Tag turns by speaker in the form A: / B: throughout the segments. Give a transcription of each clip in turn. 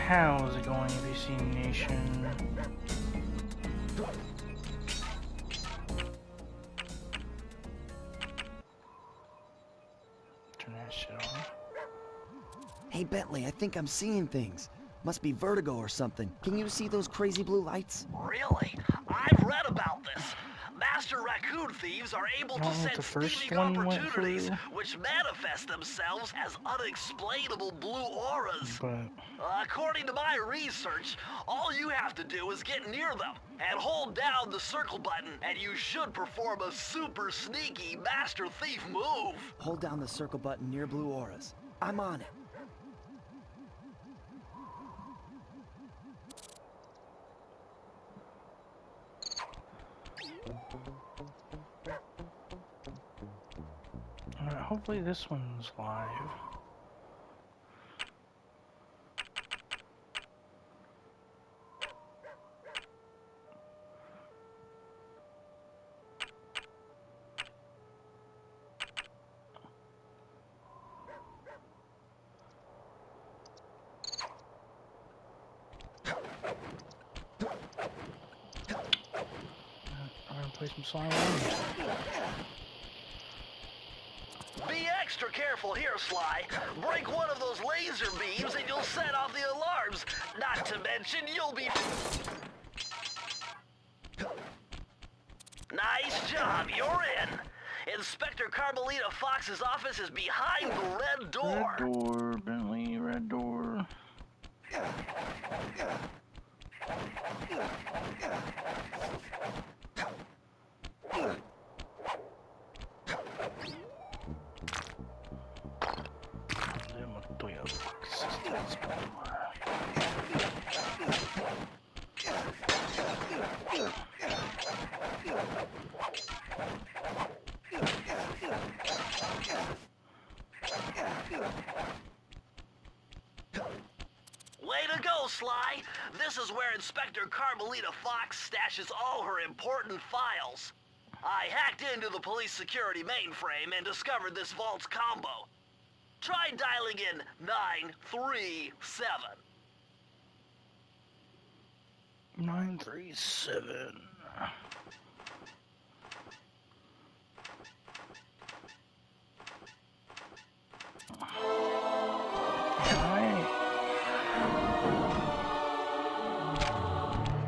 A: How's it going, ABC Nation? Turn that shit on.
B: Hey Bentley, I think I'm seeing things. Must be vertigo or something. Can you see those crazy blue lights?
C: Really? I've read about this. Master raccoon thieves are able to sense thieving opportunities which manifest themselves as unexplainable blue auras. According to my research, all you have to do is get near them and hold down the circle button and you should perform a super sneaky master thief move.
B: Hold down the circle button near blue auras. I'm on it.
A: Alright, hopefully this one's live. I'm gonna play some Sly Cooper.
C: Be extra careful here, Sly. Break one of those laser beams and you'll set off the alarms. Not to mention, you'll be... Nice job, you're in. Inspector Carmelita Fox's office is behind the red door.
A: Red door, Bentley, red door.
C: Way to go, Sly! This is where Inspector Carmelita Fox stashes all her important files. I hacked into the police security mainframe and discovered this vault's combo. Try dialing in 937.
A: 937.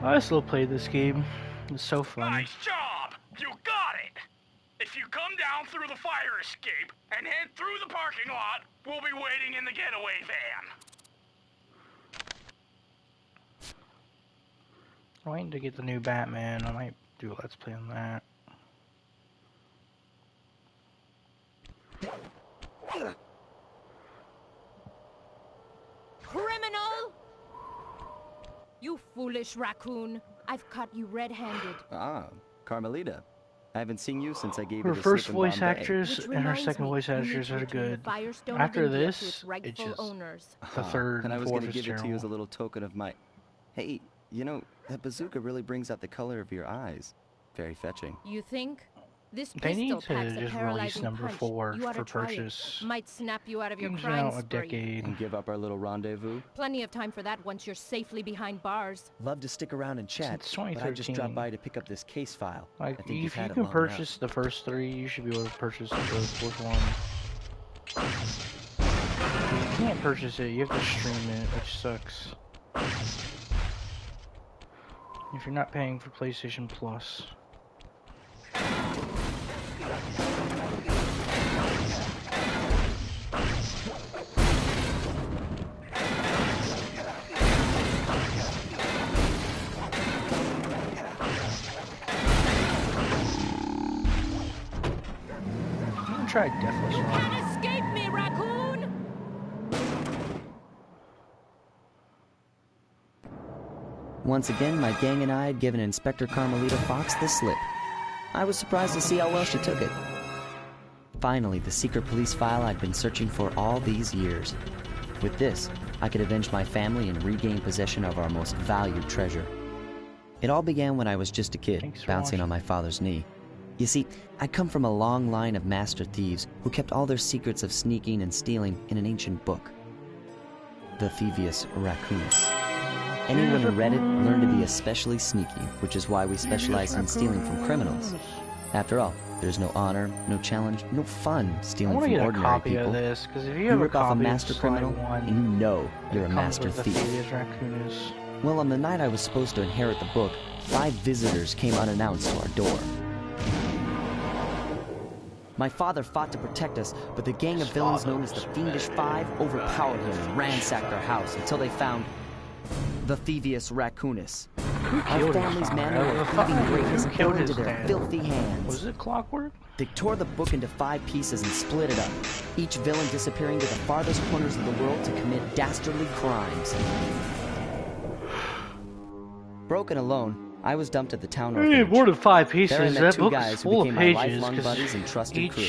A: I still play this game. It's so fun.
D: Nice job! You got it! If you come down through the fire escape and head through the parking lot, we'll be waiting in the getaway van.
A: I'm waiting to get the new Batman. I might do a Let's Play on that.
E: Criminal! You foolish raccoon. I've caught you red-handed.
B: Ah, Carmelita. I haven't seen you since I gave
A: Her
B: you the
A: first
B: slip in
A: voice
B: Bombay.
A: actress and her second voice actress are good. After this, it's just the third
B: and I was
A: going
B: to
A: to
B: give it to you as a little token of my... Hey, you know, that bazooka really brings out the color of your eyes. Very fetching.
E: You think? This
A: They need
E: pistol packs
A: to
E: a
A: just release
E: paralyzing
A: number
E: punch.
A: 4
E: You ought
A: for
E: to try
A: purchase.
E: it. Might snap you out of your
A: Games
E: crime
A: out a
E: spree.
A: decade.
B: And give up our little rendezvous?
E: Plenty of time for that once you're safely behind bars.
B: Love to stick around and chat,
A: Since
B: but I just
A: 2013.
B: dropped by to pick up this case file.
A: Like,
B: I think you've
A: if you
B: had it
A: can
B: long
A: purchase
B: enough.
A: the first 3, you should be able to purchase the 4th one. If you can't purchase it, you have to stream it, which sucks. If you're not paying for PlayStation Plus. Try Deathless
E: You
A: Run.
E: can't escape me, raccoon!
B: Once again, my gang and I had given Inspector Carmelita Fox the slip. I was surprised to see how well she took it. Finally, the secret police file I'd been searching for all these years. With this, I could avenge my family and regain possession of our most valued treasure. It all began when I was just a kid, bouncing on my father's knee. You see, I come from a long line of master thieves who kept all their secrets of sneaking and stealing in an ancient book. the Thievius Raccoonus. Anyone who read it learned to be especially sneaky, which is why we specialize in stealing from criminals. After all, there's no honor, no challenge, no fun stealing from ordinary
A: copy
B: people.
A: of this, because if you
B: You
A: have a
B: rip off a
A: copy
B: master
A: of
B: criminal,
A: Sly 1,
B: and you know you're a
A: it comes
B: master
A: with the
B: thief.
A: Thievius Raccoonus.
B: Well, on the night I was supposed to inherit the book, 5 visitors came unannounced to our door. My father fought to protect us, but the gang of villains known as the Fiendish Five overpowered him and ransacked our house until they found the Thievius Raccoonus. Our family's manual of thieving greatness fell into their filthy hands.
A: Was it Clockwork?
B: They tore the book into 5 pieces and split it up, each villain disappearing to the farthest corners of the world to commit dastardly crimes. Broken alone, I was dumped at the town orphanage.
A: More than 5 pieces.
B: There I met
A: That
B: 2
A: book
B: guys
A: is
B: who
A: full
B: became
A: of
B: my
A: pages.
B: lifelong buddies and trusted crew.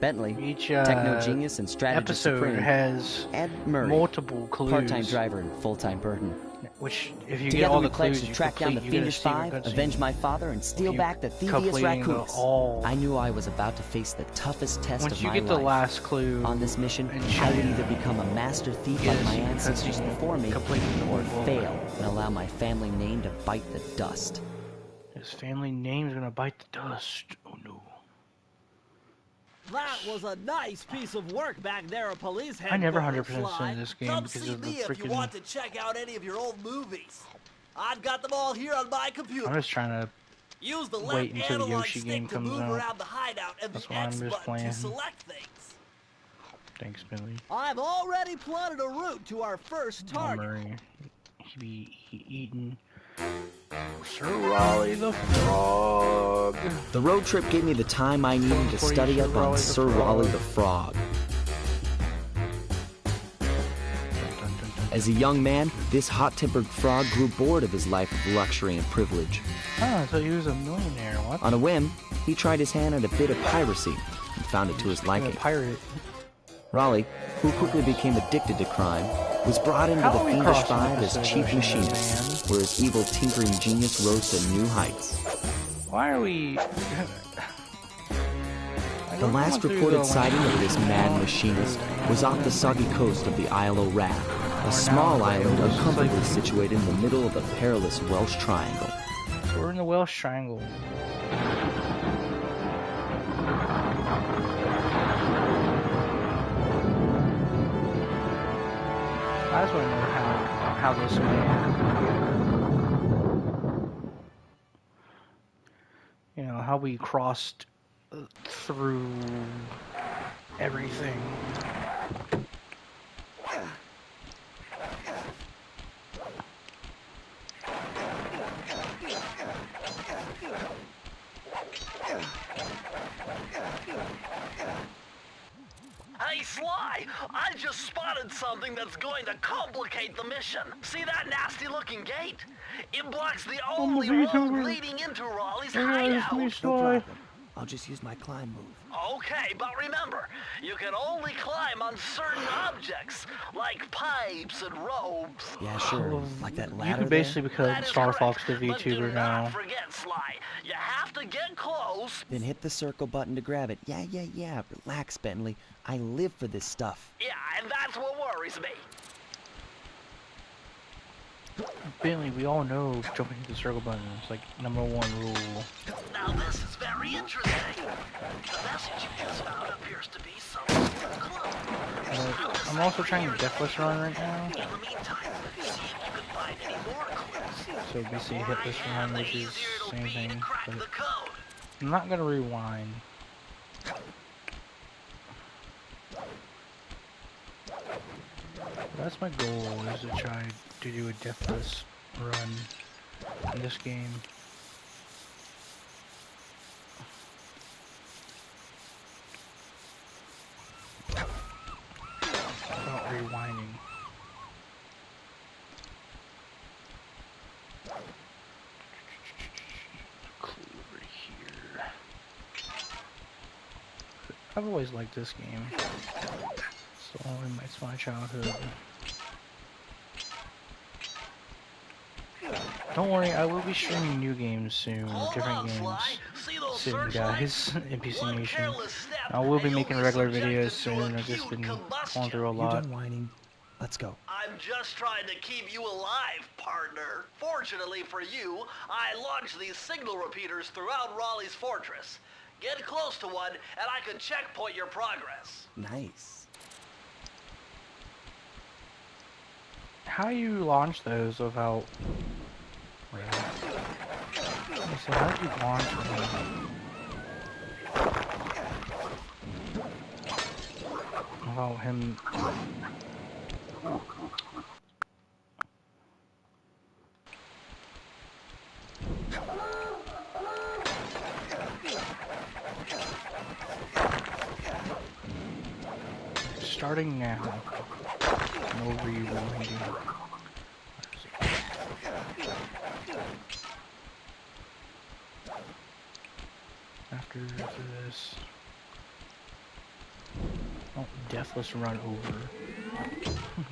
B: Bentley,
A: Each
B: techno genius and strategist supreme,
A: has
B: Ed Murray,
A: multiple clues.
B: part-time driver and full-time burden.
A: Which, if you get
B: Together
A: all
B: we
A: the
B: pledged
A: clues,
B: to
A: you
B: track down the
A: complete, you get a
B: Fiendish
A: secret
B: Five,
A: cutscene.
B: avenge my father, and steal
A: You
B: back the Thievius
A: completing the
B: Raccoonus.
A: all.
B: I knew I was about to face the toughest test
A: Once
B: of
A: you
B: my
A: get the
B: life.
A: last clue
B: On this mission,
A: and
B: I would
A: China,
B: either become a master thief
A: get
B: like
A: a
B: my
A: secret
B: ancestors
A: cutscene
B: before me,
A: completing the
B: or
A: whole book.
B: fail and allow my family name to bite the dust.
A: His family name's gonna bite the dust. Oh no.
C: That was a nice piece of work back there at police headquarters.
A: I never 100%
C: Sly.
A: in this game
C: Come
A: because
C: see
A: of the
C: me if you
A: freaking.
C: want to check out any of your old movies. I've got them all here on my computer.
A: I'm just trying to.
C: Use the
A: wait
C: left
A: until the
C: analog
A: Yoshi
C: stick
A: game
C: to
A: comes
C: move
A: out.
C: around the hideout and
A: That's
C: the
A: why I'm
C: X
A: just
C: button
A: playing.
C: to select things.
A: Thanks, Billy.
C: I've already plotted a route to our first target.
A: Murray. He be eating Sir Raleigh the Frog.
B: The road trip gave me the time I needed to study up on Sir Raleigh the Frog. As a young man, this hot-tempered frog grew bored of his life of luxury and privilege.
A: Oh, I thought he was a millionaire. What?
B: On a whim, he tried his hand at a bit of piracy and found it to his
A: A
B: liking.
A: pirate.
B: Raleigh, who quickly became addicted to crime, was brought into
A: How
B: the
A: are we
B: Fiendish
A: crossing
B: Five
A: the
B: as chief
A: Pacific Ocean,
B: machinist, where his evil tinkering genius rose to new heights.
A: Why are we?
B: The last reported sighting of this mad machinist was off the soggy coast of the Isle o' Rat, a small island uncomfortably situated in the middle of the perilous Welsh Triangle.
A: So we're in the Welsh Triangle. I just want to know how this went. You know, how we crossed through everything.
C: Hey, Sly! I just spotted something that's going to complicate the mission. See that nasty-looking gate? It blocks the only road leading into Raleigh's hideout.
B: No problem. I'll just use my climb move.
C: Okay, but remember, you can only climb on certain objects, like pipes and ropes.
B: Yeah, sure. Like that ladder
A: You can basically become
C: That is
A: Star
C: correct,
A: Fox the
C: but do
A: VTuber
C: not
A: now.
C: forget, Sly. You have to get close.
B: Then hit the circle button to grab it. Yeah. Relax, Bentley. I live for this stuff.
C: Yeah, and that's what worries me.
A: Bentley, we all know jumping to the circle button is like #1 rule.
C: Now this is very interesting. The message you just found appears to be something close.
A: I'm also trying to deathless run right now.
C: In the meantime, see if you can find any more clues.
A: So basically hit this run, which is
C: Easier it'll
A: same
C: be
A: thing.
C: to crack
A: But
C: the code.
A: I'm not gonna rewind. That's my goal, is to try to do a deathless run in this game. Without rewinding. Clue over here. I've always liked this game. So it's my childhood. Don't worry, I will be streaming new games soon, different games soon, guys. NPC Nation. I will be making regular videos soon. I've just been going through a lot.
B: You're done whining. Let's go.
C: I'm just trying to keep you alive, partner. Fortunately for you, I launched these signal repeaters throughout Raleigh's fortress. Get close to one, and I can checkpoint your progress.
B: Nice.
A: How do you launch those without... Wait. So how did you launch them? Without him... Starting now. No rewinding. After this. Oh, deathless run over.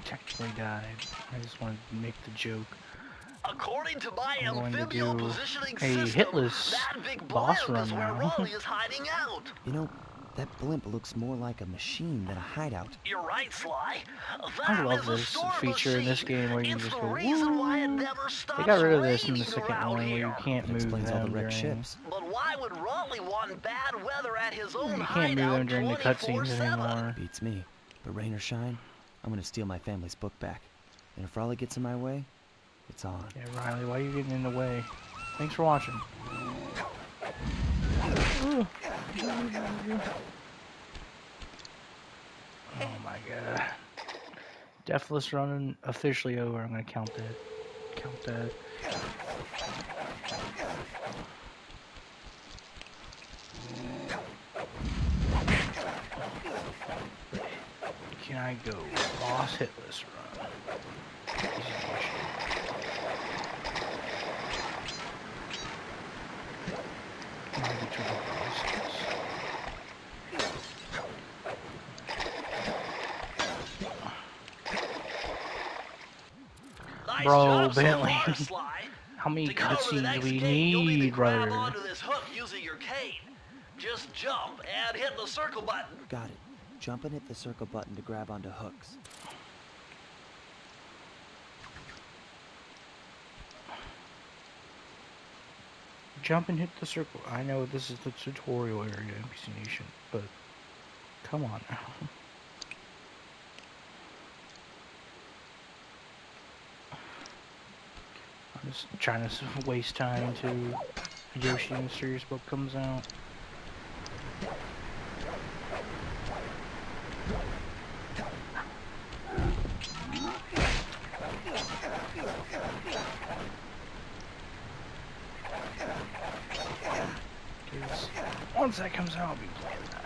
A: Technically died. I just wanted to make the joke.
C: According to my
A: I'm going to
C: amphibio
A: do
C: positioning
A: a
C: system,
A: hitless
C: that big
A: boss
C: blimp is
A: run
C: where
A: now.
C: Raleigh is hiding out.
B: You know, that blimp looks more like a machine than a hideout.
C: You're right, Sly.
A: I
C: That
A: love
C: is a
A: this
C: storm
A: feature in this
C: machine.
A: game where you
C: It's
A: just
C: the
A: go,
C: reason why it
A: woo.
C: never stops
A: They got rid of this in the
C: raining
A: second
C: around
A: one where you
C: here.
A: can't move
B: Explains all the
A: them
B: wrecked
A: during...
B: ships.
C: But why would Raleigh want bad weather at his own
A: You can't move them
C: hideout
A: during the cutscenes
C: 24/7?
A: anymore.
B: Beats me. But rain or shine, I'm gonna steal my family's book back. And if Raleigh gets in my way, it's on.
A: Yeah, Riley, why are you getting in the way? Thanks for watching. Oh my god. Deathless running officially over. I'm gonna count that. Count that. Can I go boss hitless run? Easy question. Can I get to the bosses?
C: Nice
A: Bro,
C: job so
A: Bentley.
C: far, Sly.
A: How many
C: To cover the
A: cutscenes
C: next
A: do we
C: gate, you'll need to
A: need,
C: grab
A: brother?
C: onto this hook using your cane. Just jump and hit the circle button.
B: Got it. Jump and hit the circle button to grab onto hooks.
A: Jump and hit the circle. I know this is the tutorial area, NPC Nation, but come on now. I'm just trying to waste time until Yoshi Mysterious Book comes out. Once that comes out, I'll be playing that.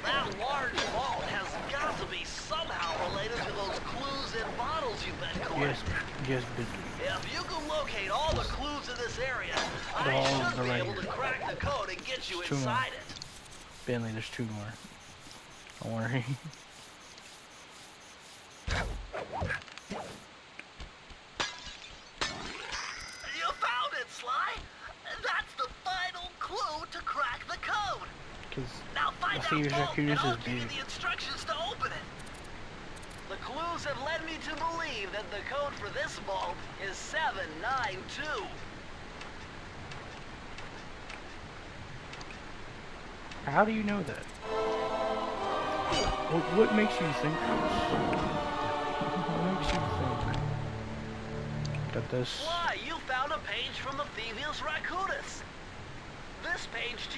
C: That large vault has got to be somehow related to those clues in bottles you've been collecting.
A: Yes, but
C: If you can locate all the clues in this area, I
A: all
C: should be
A: right
C: able to
A: here.
C: crack the code and get you
A: There's 2 more.
C: inside it.
A: Bentley, there's 2 more. Don't worry.
C: You found it, Sly! That's the final clue to crack the code!
A: Because
C: Now find
A: the
C: out
A: Thievius
C: both, and
A: Raccoonus
C: I'll
A: is
C: give you
A: big.
C: the instructions to open it. The clues have led me to believe that the code for this vault is 792.
A: How do you know that? What makes you think this? What makes you think that this...
C: Why, you found a page from the Thievius Raccoonus. This page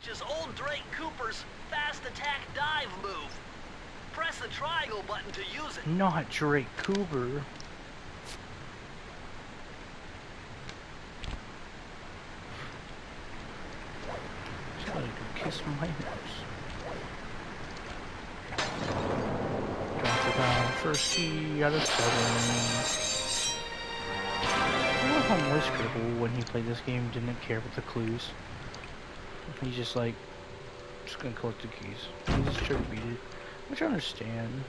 C: teaches old Drake Cooper's fast attack dive move. Press the triangle button to use it.
A: Not Drake Cooper. Just gotta go kiss my nose. Drop it down. First key out of 7. I love how Moist Critical, when he played this game, didn't care about the clues. He's just like, just gonna collect the keys. He just tried to beat it, which I understand.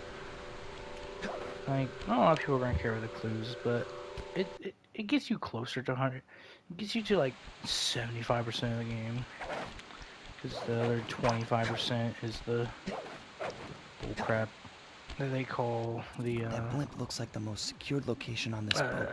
A: Like, not a lot of people are gonna care about the clues, but it gets you closer to 100. It gets you to like 75% of the game. Because the other 25% is the bullcrap that they call the
B: That blimp looks like the most secured location on this boat.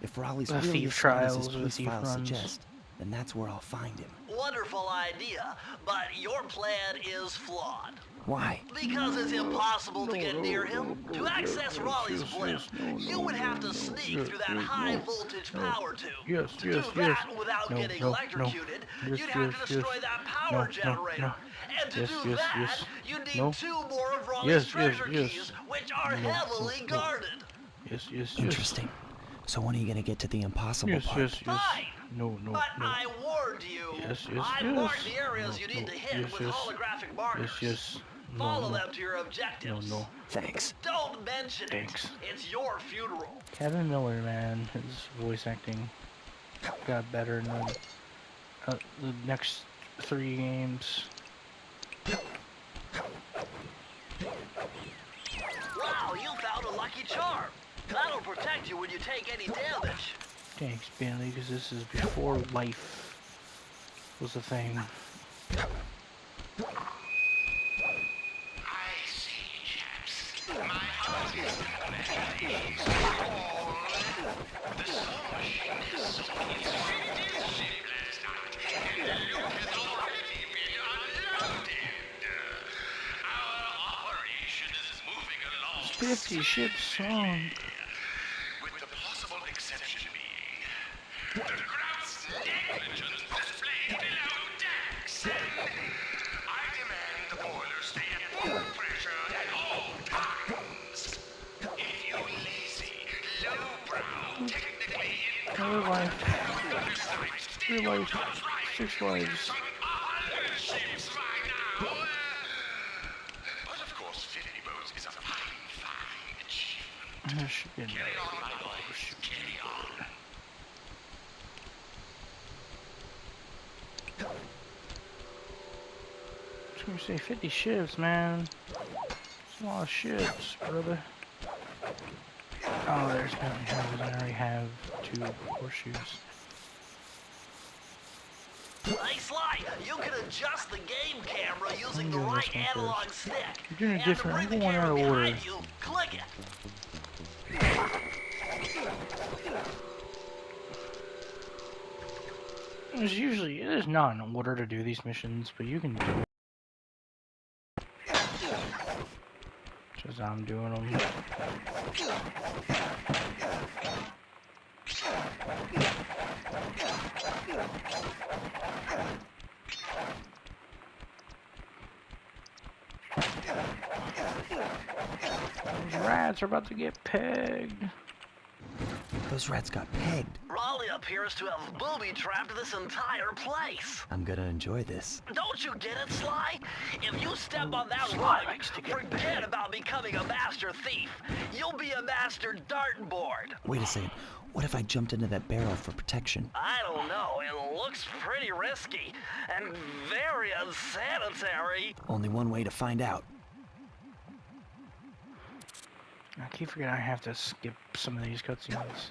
B: If Raleigh's
A: the
B: really
A: thief
B: as smart as
A: trials
B: his
A: or the
B: police
A: thief
B: files
A: runs.
B: suggest, then that's where I'll find him.
C: Wonderful idea, but your plan is flawed.
B: Why?
C: Because it's impossible to get near him. To access Raleigh's blimp, you would have to sneak through that high-voltage power tube. To do that without getting electrocuted, you'd have to destroy that power generator. And to do that, you need 2 more of Raleigh's treasure keys, which are heavily guarded.
B: Interesting. So when are you gonna get to the impossible part?
C: Fine. But I warned you. I marked the areas you need to hit with holographic markers. Follow them to your objectives.
B: Thanks.
C: Don't mention it. It's your funeral.
A: Kevin Miller, man, his voice acting got better in the next 3 games.
C: Wow, you found a lucky charm. That'll protect you when you take any damage.
A: Thanks, Bentley, because this is before life was a thing.
F: I see, chaps. My heart is all the soul machine has sold its 50th ship last night, and the loot has already been unloaded. Our operation is moving along
A: 50 ships sunk.
F: with the possible exception being the gross negligence displayed below decks. I demand the boilers stay at full pressure at all times. If you lazy, lowbrow, technically
A: Another life. 3 lives. 6 lives.
F: 100 ships right now. But of course, 50 boats is a fine, fine achievement.
A: There should be another.
F: Carry on, my boys. Carry on.
A: I was gonna say 50 ships, man. It's a lot of ships, brother. Oh, there's Bentley Houses. I already have 2 horseshoes.
C: Hey, Sly, you can adjust the game camera using
A: I'm
C: the
A: doing
C: right
A: this one
C: analog
A: first.
C: stick.
A: You're doing it
C: And
A: different.
C: to
A: I'm
C: bring the
A: going out
C: camera
A: of order.
C: behind you, click it.
A: It is not in order to do these missions, but you can do it. Just I'm doing them. Those rats are about to get pegged.
B: Those rats got pegged.
C: Raleigh appears to have booby-trapped this entire place.
B: I'm gonna enjoy this.
C: Don't you get it, Sly? If you step on that
A: Sly
C: rug,
A: likes to get
C: forget
A: pegged.
C: about becoming a master thief. You'll be a master dartboard.
B: Wait a second. What if I jumped into that barrel for protection?
C: I don't know. It looks pretty risky and very unsanitary.
B: Only one way to find out.
A: I keep forgetting I have to skip some of these cutscenes.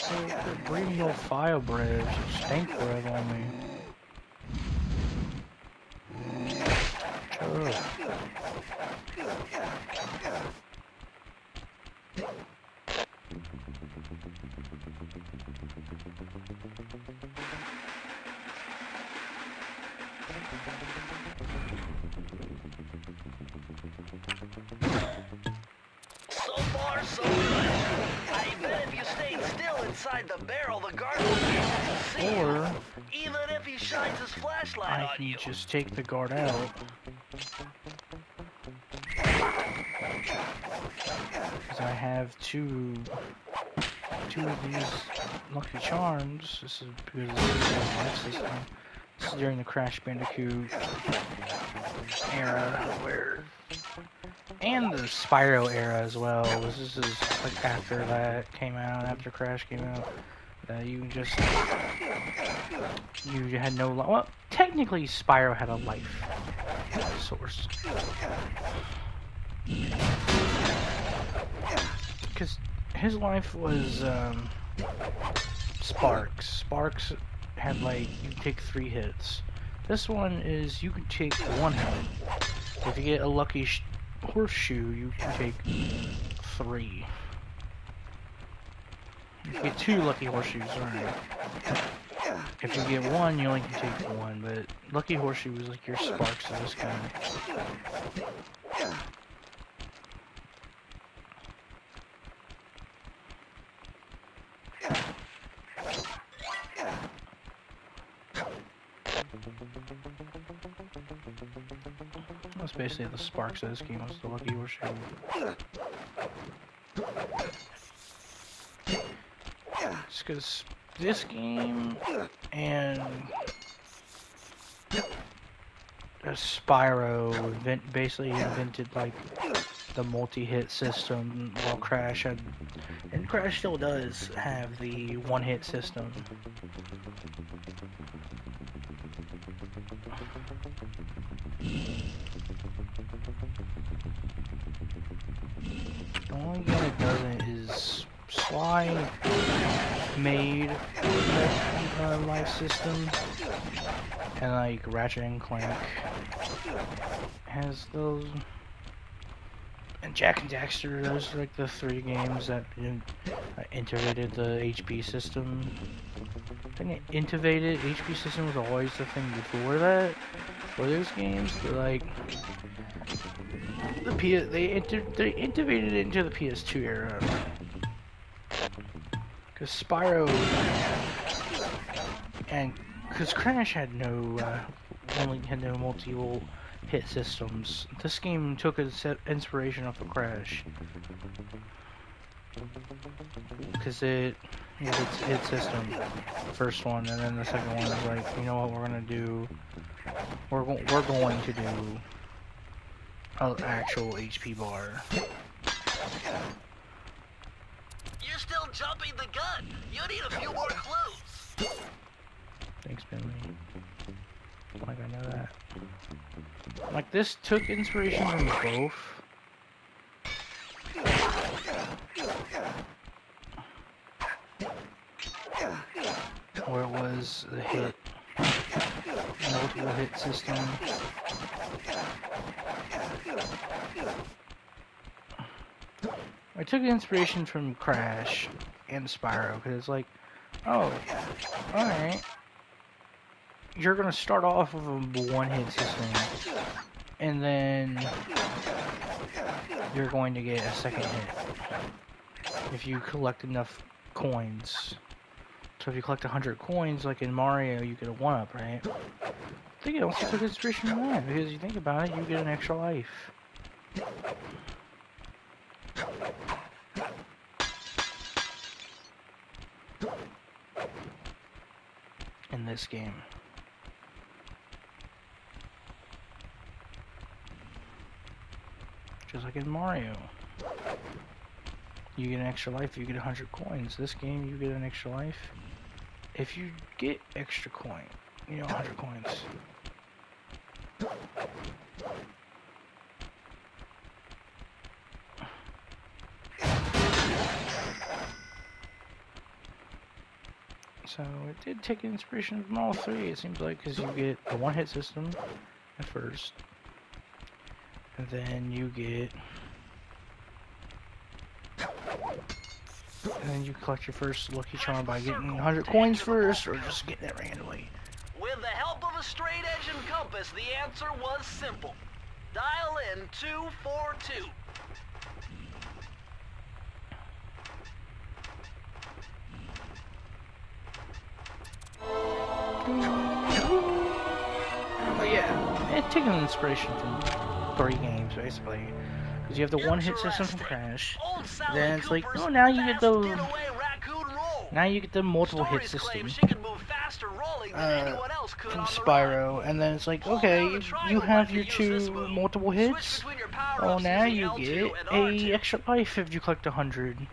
A: They're breathing no fire breath, stank breath on me. Shut up.
C: So far, so good. I bet if you stayed still inside the barrel, the guard would be able to see
A: Or
C: you, even if he shines his flashlight
A: I
C: on
A: can
C: you.
A: just take the guard out. Because I have two two of these Lucky Charms. This is because this is the life system. This is during the Crash Bandicoot era, and the Spyro era as well. This is like after that came out, after Crash came out. You had no life. Well, technically Spyro had a life source. Because his life was Sparks. Sparks had like, you take 3 hits. This one is you can take 1 hit. If you get a lucky horseshoe, you can take 3. If you get 2 lucky horseshoes, right? If you get 1, you only can take 1, but lucky horseshoe is like your Sparks of this kind. That's basically the Sparks of this game, was the lucky horseshoe. Just because this game and Spyro basically invented like the multi-hit system, while Crash had, and Crash still does have the one-hit system. The only game that doesn't is Sly made a life system, and like Ratchet and Clank has those, and Jak and Daxter. Those are like the 3 games that integrated the HP system. I think integrated HP system was always the thing before that for those games, but like they integrated it into the PS2 era. Because Spyro and because Crash had no multi-hit systems. This game took its inspiration off of Crash because it had its hit system, the first one, and then the second one is like, you know what we're gonna do? We're going to do an actual HP bar.
C: You're still jumping the gun. You need a few more clues.
A: Thanks, Billy. Like, I know that. Like, this took inspiration from both. Where it was the multiple hit system. I took inspiration from Crash and Spyro, because it's like, oh, alright. You're gonna start off with a one-hit system, and then you're going to get a second hit if you collect enough coins. So if you collect 100 coins, like in Mario, you get a 1-up, right? I think it also took inspiration from that, because you think about it, you get an extra life. In this game. Just like in Mario. You get an extra life if you get 100 coins. This game, you get an extra life if you get extra coin. 100 coins. So it did take inspiration from all 3, it seems like, because you get a one-hit system at first, and then you get, and then you collect your first lucky charm by getting 100 coins first, or just getting it randomly.
C: With the help of a straight-edge and compass, the answer was simple. Dial in 242.
A: But yeah, it's taking inspiration from 3 games basically, because you have the one-hit system from Crash. Then it's like, oh, now you get those Now you get the multiple hit
C: Stories claim
A: system
C: she can move faster rolling than anyone else could
A: from
C: on the
A: Spyro,
C: run.
A: and then it's like,
C: Hold
A: okay,
C: down the
A: you
C: triangle
A: have
C: button
A: your
C: to use this
A: 2
C: move.
A: multiple
C: Switch
A: hits.
C: between your
A: Well,
C: power-ups
A: now
C: using
A: you
C: L2
A: get
C: and
A: a
C: R2.
A: extra life if you collect 100.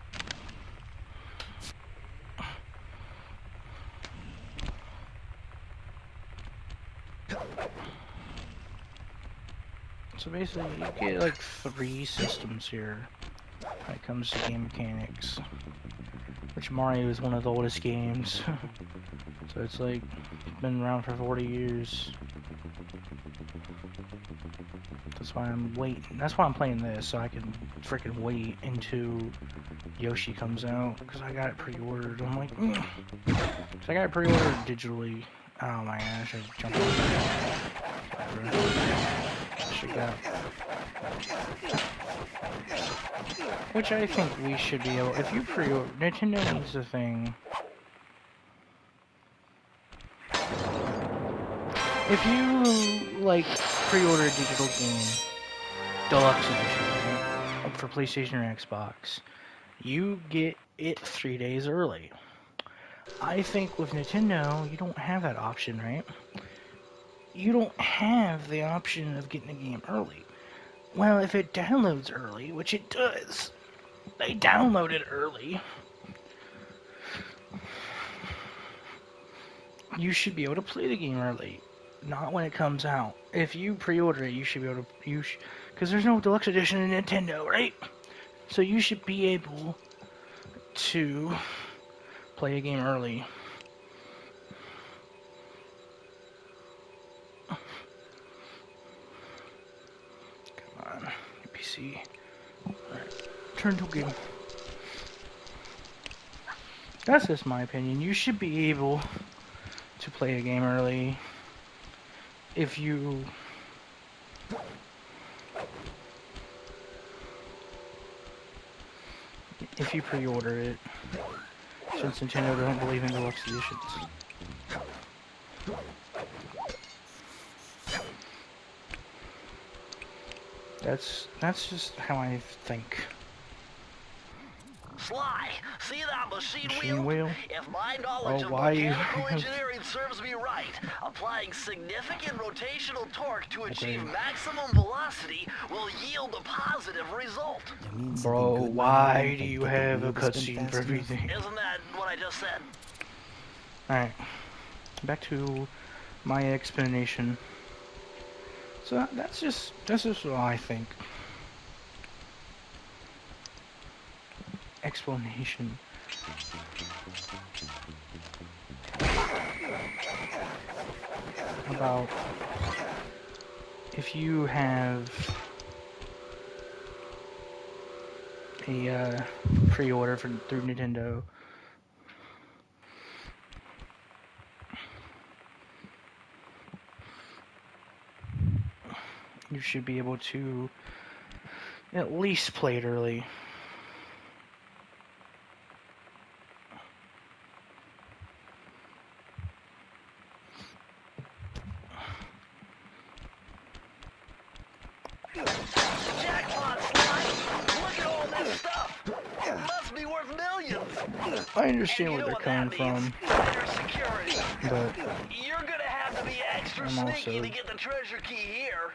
A: So basically, you get like 3 systems here when it comes to game mechanics. Which Mario is one of the oldest games. So it's like, it's been around for 40 years. That's why I'm waiting. That's why I'm playing this, so I can freaking wait until Yoshi comes out. Because I got it pre-ordered. I'm like, so I got it pre-ordered digitally. Oh my gosh, I jumped on that. Which I think we should be able, if you pre-order, Nintendo needs a thing. If you, like, pre-order a digital game, deluxe edition, right, for PlayStation or Xbox, you get it 3 days early. I think with Nintendo, you don't have that option, right? You don't have the option of getting a game early. Well, if it downloads early, which it does, they download it early, you should be able to play the game early, not when it comes out. If you pre-order it, you should be able to, because there's no deluxe edition in Nintendo, right? So you should be able to play a game early. Come on, PC. Alright, turn to game. That's just my opinion. You should be able to play a game early if you pre-order it, since Nintendo don't believe in deluxe editions. That's just how I think.
C: Sly, see that machine
A: wheel?
C: If my knowledge of
A: why you
C: mechanical engineering serves me right, applying significant rotational torque to achieve maximum velocity will yield a positive result.
A: Bro, why do you have a cutscene for everything?
C: Isn't that what I just said?
A: Alright, back to my explanation. So that's just what I think. Explanation. About if you have a pre-order through Nintendo, you should be able to at least play it early.
C: Jackpot, Sly! Look at all this stuff! It must be worth millions!
A: I understand where they're coming from,
C: Better security.
A: but
C: You're gonna have to be extra
A: I'm
C: sneaky
A: also-
C: to get the treasure key here.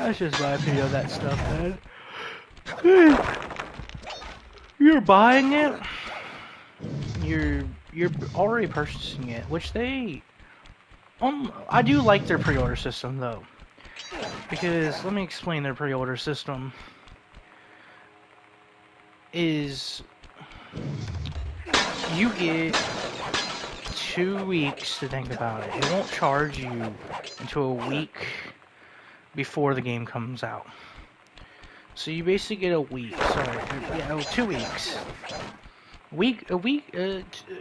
A: that's just my opinion of that stuff, man. You're buying it. You're already purchasing it, which they I do like their pre-order system though, because let me explain their pre-order system. Is you get 2 weeks to think about it. It won't charge you until a week before the game comes out. So you basically get a week. Sorry, yeah, 2 weeks.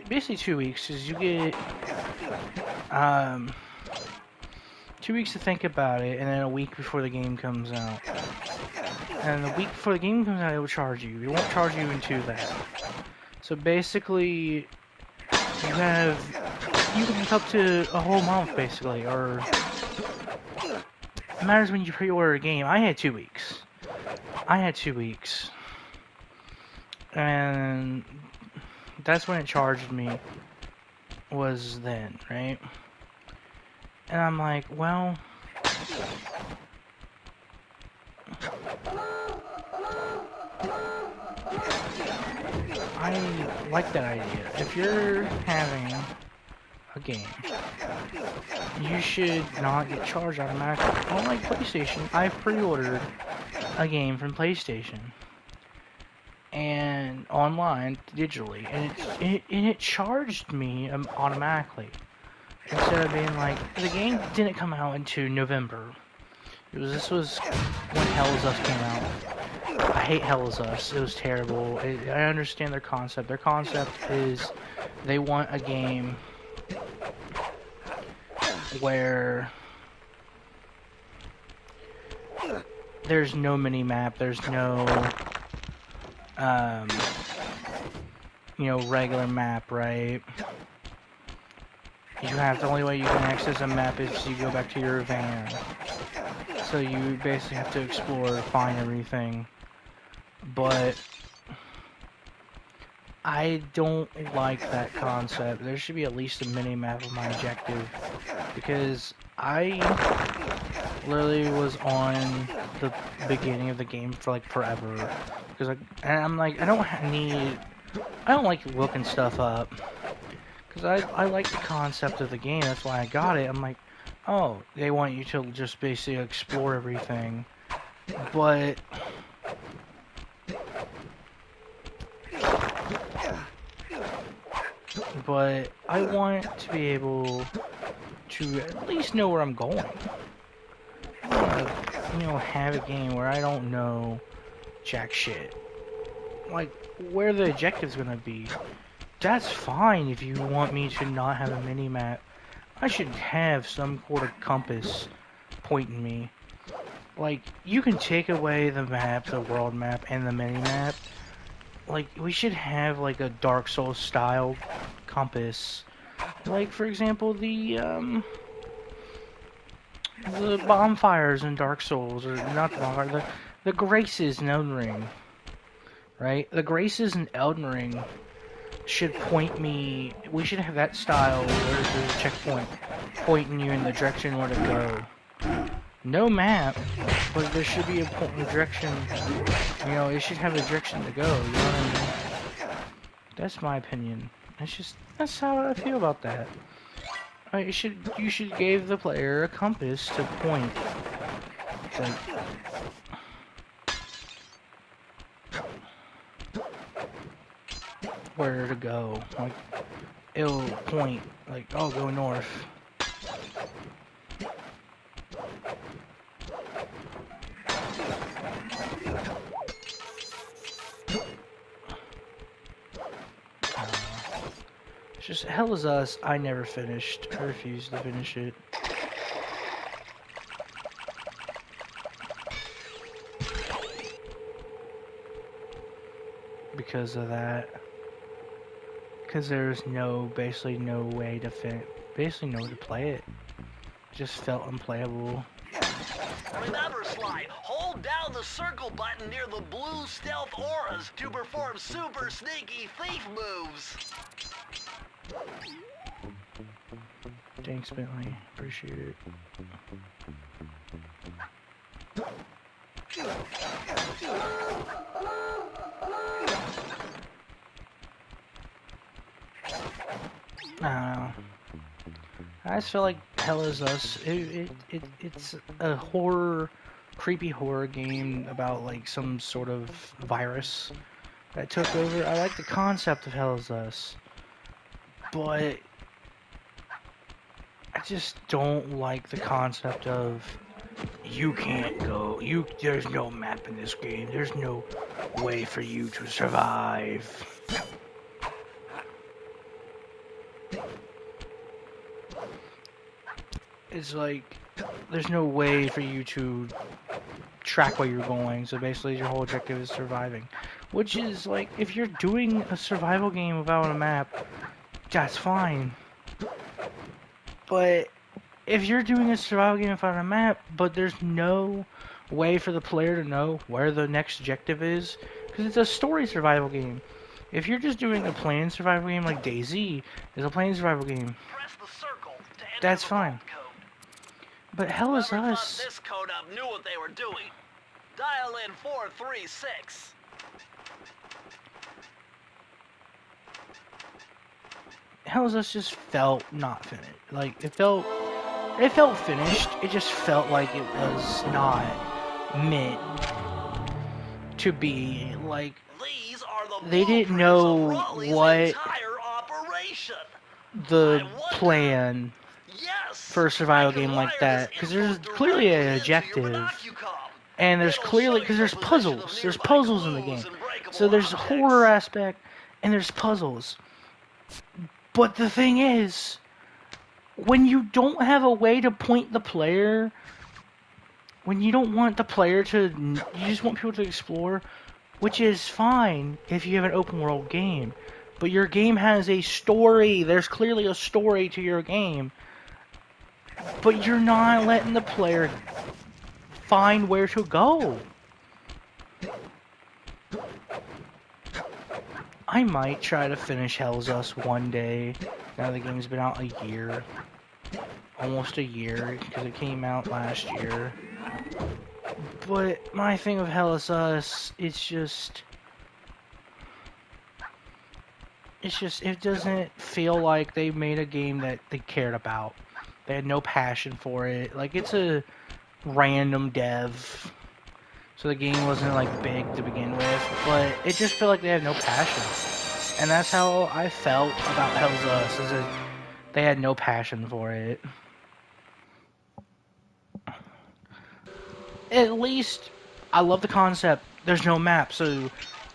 A: Basically 2 weeks, because you get 2 weeks to think about it, and then a week before the game comes out. And the week before the game comes out, it will charge you. It won't charge you into that. So basically, you can up to a whole month, basically, or It matters when you pre-order a game. I had 2 weeks. And that's when it charged me, was then, right? And I'm like, well, I like that idea. If you're having a game, you should not get charged automatically. Unlike PlayStation, I pre-ordered a game from PlayStation and online digitally, and it charged me automatically instead of being like, the game didn't come out until November. This was when Hell is Us came out. I hate Hell is Us. It was terrible. I understand their concept. Their concept is they want a game where there's no mini-map, there's no regular map, right? The only way you can access a map is you go back to your van. So you basically have to explore, find everything. But I don't like that concept. There should be at least a mini-map of my objective. Because I literally was on the beginning of the game for like forever. Because I'm like, I don't like looking stuff up. Because I like the concept of the game, that's why I got it. I'm like, oh, they want you to just basically explore everything. But I want to be able to at least know where I'm going. I want to, have a game where I don't know jack shit. Like, where the objective's gonna be. That's fine if you want me to not have a mini-map. I should have some sort of compass pointing me. Like, you can take away the map, the world map, and the mini-map. Like, we should have, like, a Dark Souls style compass. Like, for example, the bonfires in Dark Souls, or not the bonfire, the graces in Elden Ring. Right? The graces in Elden Ring should point me. We should have that style where there's a checkpoint pointing you in the direction where to go. No map, but there should be a direction. It should have a direction to go. You know what I mean? That's my opinion. That's how I feel about that. You should give the player a compass to point. Like, where to go. Like, it'll point, like, oh, go north. It's just, Hell is Us, I never finished. I refused to finish it. Because of that. Because there's basically no way to play it. It just felt unplayable.
C: Remember, Sly, hold down the circle button near the blue stealth auras to perform super sneaky thief moves.
A: Thanks, Bentley. Appreciate it. I don't know. I just feel like Hell is Us. It's a creepy horror game about like some sort of virus that took over. I like the concept of Hell is Us, but I just don't like the concept of you can't go. There's no map in this game. There's no way for you to survive. It's like, there's no way for you to track where you're going, so basically your whole objective is surviving. Which is, like, if you're doing a survival game without a map, that's fine. But if you're doing a survival game on a map, but there's no way for the player to know where the next objective is, because it's a story survival game. If you're just doing a planned survival game like DayZ is a planned survival game,
C: Press the circle to enter
A: that's
C: the
A: fine.
C: vault code.
A: But Hell is
C: Whoever
A: Us.
C: thought this code up knew what they were doing. Dial in 436.
A: Hell is Us just felt not finished. Like it felt finished. It just felt like it was not meant to be like.
C: These are the
A: They didn't
C: blueprints
A: know
C: of Raleigh's
A: what
C: entire operation.
A: the
C: I wonder-
A: plan
C: Yes.
A: for a survival
C: I can
A: game like
C: wire
A: that,
C: this
A: because
C: info
A: there's clearly
C: directly
A: an
C: into your
A: objective,
C: binocular.
A: and there's
C: It'll
A: clearly
C: show
A: because
C: you
A: there's
C: the position of
A: puzzles. There's
C: nearby
A: puzzles in the
C: clues
A: game,
C: and breakable
A: so there's a
C: objects.
A: horror aspect and there's puzzles. But the thing is, when you don't have a way to point the player, when you don't want the player to, you just want people to explore, which is fine if you have an open world game. But your game has a story. There's clearly a story to your game. But you're not letting the player find where to go. I might try to finish Hell's Us one day. Now the game's been out a year. Almost a year, because it came out last year. But my thing with Hell's Us, it doesn't feel like they made a game that they cared about. They had no passion for it. Like, it's a random dev, so the game wasn't like big to begin with, but it just felt like they had no passion. And that's how I felt about Hell's Us, is that they had no passion for it. At least, I love the concept. There's no map, so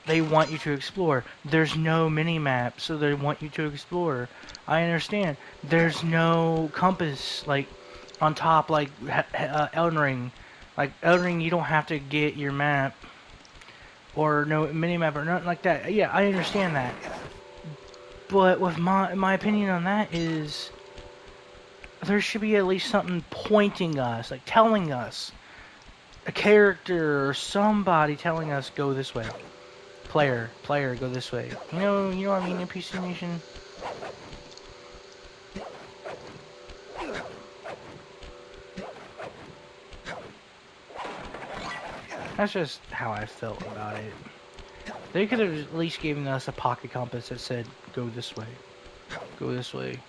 A: they want you to explore. There's no mini-map, so they want you to explore. I understand. There's no compass, like, on top, like Elden Ring. Like, Elden Ring, you don't have to get your map, or no mini-map, or nothing like that. Yeah, I understand that. But with my opinion on that is, there should be at least something pointing us, like telling us, a character or somebody telling us, go this way. Player, go this way. You know what I mean, NPC Nation? That's just how I felt about it. They could have at least given us a pocket compass that said, go this way. Go this way.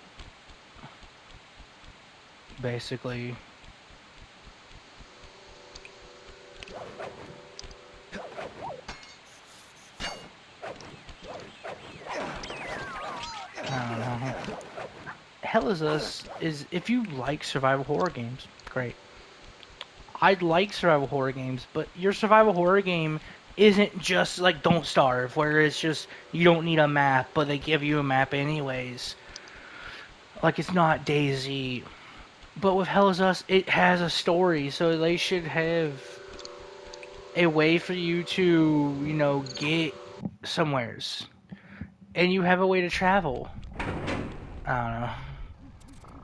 A: Basically. I don't know. Hell is Us is, if you like survival horror games, great. I'd like survival horror games, but your survival horror game isn't just like Don't Starve, where it's just, you don't need a map, but they give you a map anyways. Like, it's not DayZ. But with Hell is Us, it has a story, so they should have a way for you to, you know, get somewheres. And you have a way to travel. I don't know.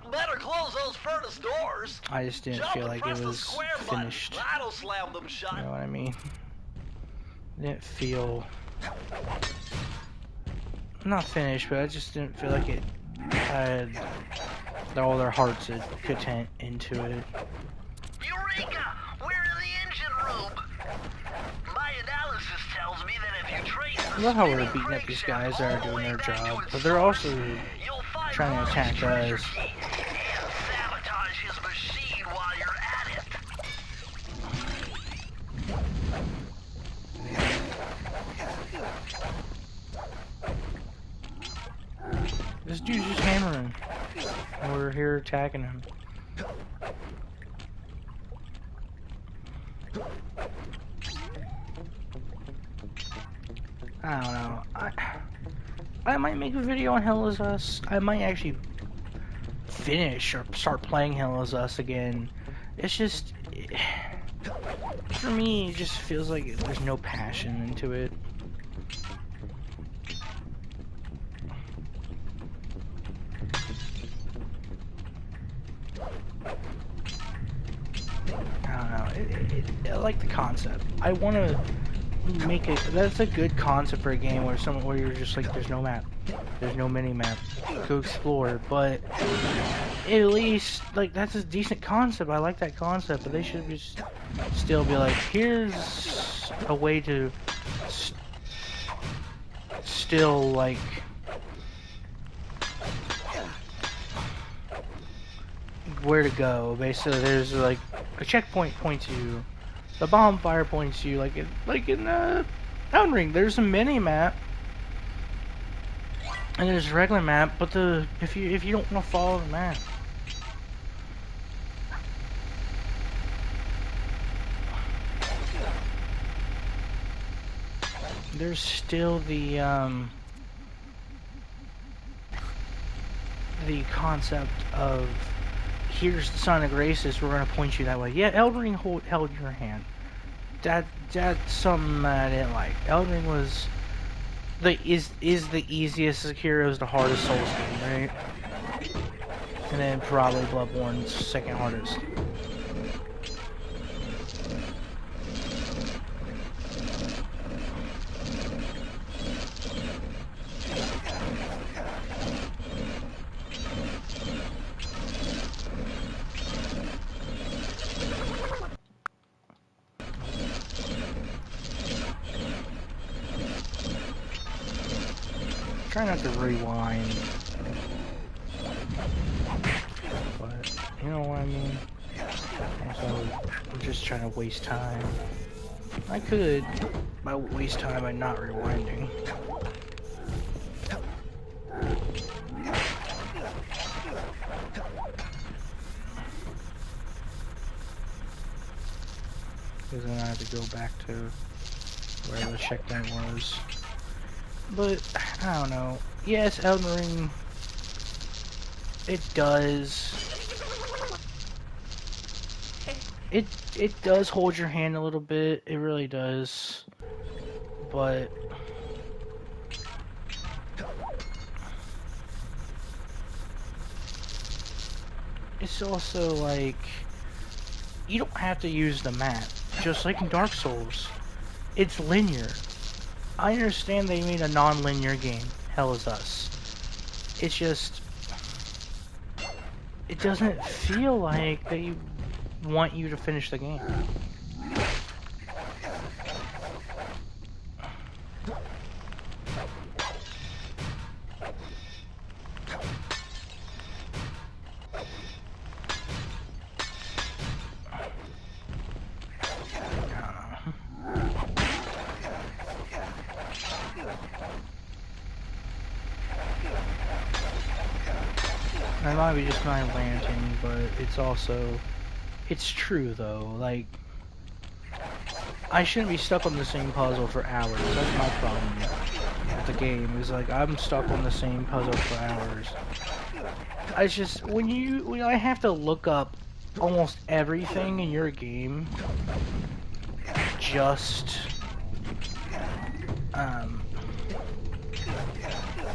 C: Better close those furnace doors.
A: I just didn't
C: Jump
A: feel
C: and
A: like
C: press
A: it
C: the
A: was
C: square
A: finished.
C: button. That'll slam them shut.
A: You know what I mean? Didn't feel... not finished, but I just didn't feel like it had all their hearts content into it.
C: Eureka! We're in the engine room. My analysis tells me that if you trace the
A: I love how we're
C: spinning
A: beating up these guys
C: crankshaft
A: that
C: all
A: are
C: the
A: doing
C: way
A: their
C: back to
A: job,
C: its
A: but they're
C: source,
A: also
C: you'll find
A: trying to
C: Raleigh's
A: attack
C: treasure
A: us.
C: key and sabotage his machine while you're at it.
A: This dude's just hammering. And we're here attacking him. I don't know. I might make a video on Hell is Us. I might actually finish or start playing Hell is Us again. It's just, for me, it just feels like there's no passion into it. I like the concept. I want to make it. That's a good concept for a game where you're just like, there's no map, there's no mini map, go explore. But at least like that's a decent concept. I like that concept, but they should just still be like, here's a way to still like where to go. Basically, there's like a checkpoint points you, the bonfire points you, like in Elden Ring. There's a mini map and there's a regular map, but if you don't want to follow the map, there's still the concept of, here's the Sonic Races, we're gonna point you that way. Yeah, Elden Ring held your hand. That's something that I didn't like. Elden Ring was is the easiest, Sekiro's the hardest Souls game, right? And then probably Bloodborne's second hardest. Try not to rewind, but you know what I mean. Also, I'm just trying to waste time. I could, but waste time by not rewinding. Because then I have to go back to where the checkpoint was. But, I don't know. Yes, Elden Ring, it does. It does hold your hand a little bit. It really does. But it's also like, you don't have to use the map. Just like in Dark Souls, it's linear. I understand they made a non-linear game, Hell is Us. It's just, it doesn't feel like they want you to finish the game. That might be just my ranting, but it's also, it's true though. Like, I shouldn't be stuck on the same puzzle for hours. That's my problem with the game. Is like, I'm stuck on the same puzzle for hours. I just, when I have to look up almost everything in your game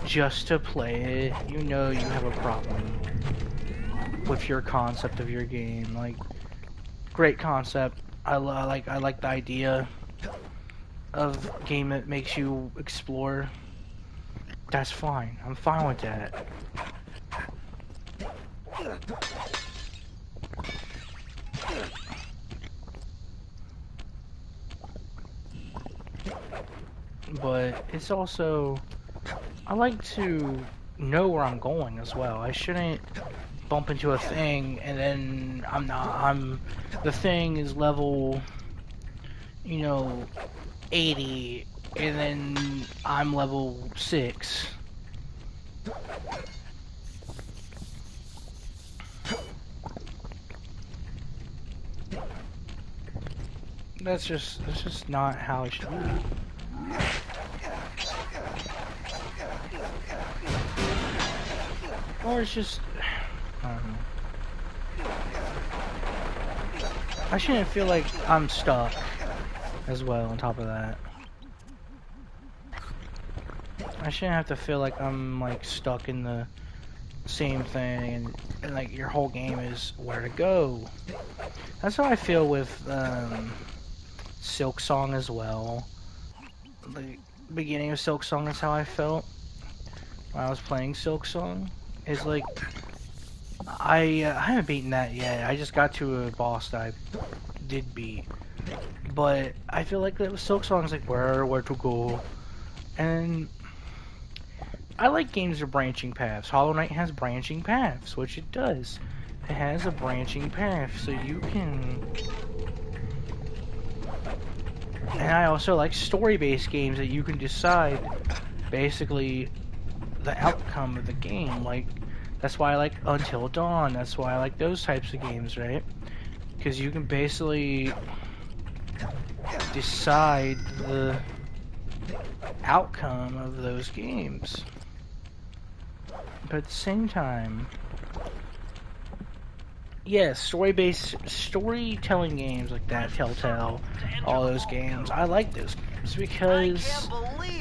A: just to play it, you know you have a problem with your concept of your game. Like, great concept. I like the idea of a game that makes you explore. That's fine. I'm fine with that. But it's also, I like to know where I'm going as well. I shouldn't bump into a thing and then the thing is level, 80 and then I'm level 6. That's just not how it should be. Or it's just, I don't know. I shouldn't feel like I'm stuck as well on top of that. I shouldn't have to feel like I'm like stuck in the same thing, and like your whole game is where to go. That's how I feel with Silk Song as well. The beginning of Silk Song is how I felt when I was playing Silk Song. Is like I haven't beaten that yet. I just got to a boss that I did beat, but I feel like that was Silk Song is like where to go, and I like games with branching paths. Hollow Knight has branching paths, which it does. It has a branching path, so you can. And I also like story-based games that you can decide basically the outcome of the game. Like, that's why I like Until Dawn. That's why I like those types of games, right? Because you can basically decide the outcome of those games. But at the same time, yeah, storytelling games like that, Telltale, all those games, I like those games because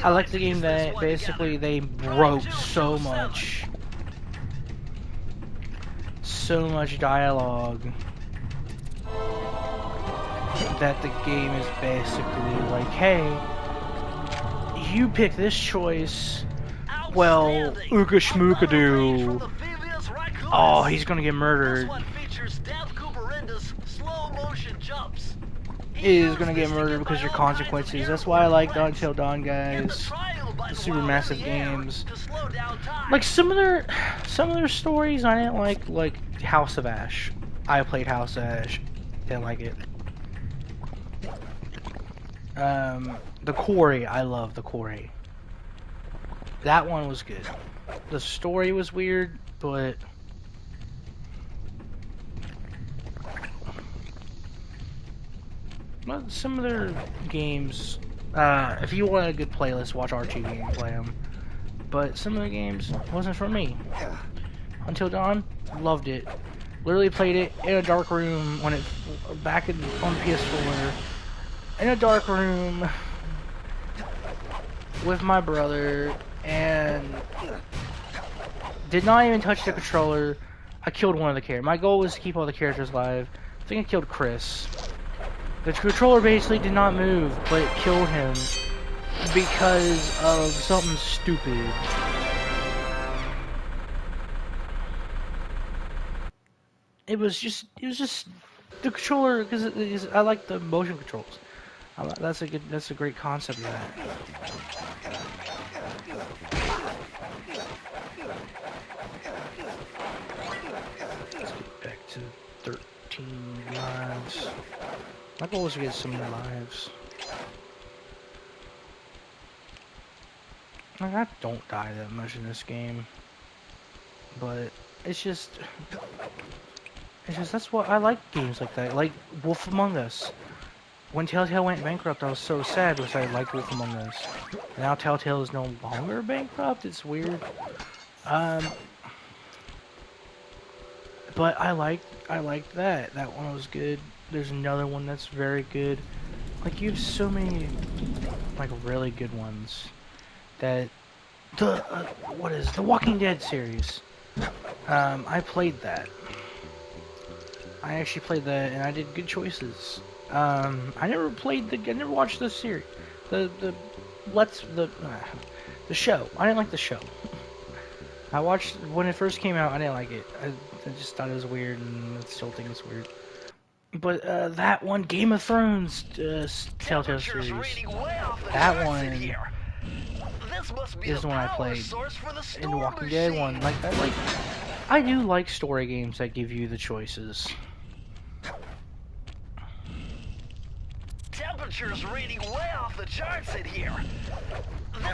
A: I like the game that basically they broke so much dialogue that the game is basically like, hey, you pick this choice, well, ooga schmookadoo, oh, he's gonna get murdered. Is gonna get murdered because your consequences. That's why I like the Until Dawn guys. The super massive games. Like some of their stories I didn't like House of Ash. I played House of Ash. Didn't like it. The Quarry, I love the Quarry. That one was good. The story was weird, but some of their games, if you want a good playlist, watch RTV and play them. But some of the games wasn't for me. Until Dawn, loved it. Literally played it in a dark room when it on PS4. In a dark room with my brother, and did not even touch the controller. I killed one of the characters. My goal was to keep all the characters alive. I think I killed Chris. The controller basically did not move, but it killed him because of something stupid. It was just the controller, because I like the motion controls. That's a great concept of that. Let's get back to 13 lives. My goal is to get some more lives. Like, I don't die that much in this game, but it's just that's what I like, games like that. Like Wolf Among Us. When Telltale went bankrupt, I was so sad because I liked Wolf Among Us. Now Telltale is no longer bankrupt. It's weird. But I liked that. That one was good. There's another one that's very good. Like, you have so many, like, really good ones. That what is the Walking Dead series? I played that. I actually played that, and I did good choices. I never watched the series. The show. I didn't like the show. I watched when it first came out. I didn't like it. I just thought it was weird, and I still think it's weird. But that one, Game of Thrones Telltale series, that one is the one I played. And the Walking Dead one, I do like story games that give you the choices.
C: Temperature's reading way off the charts in here.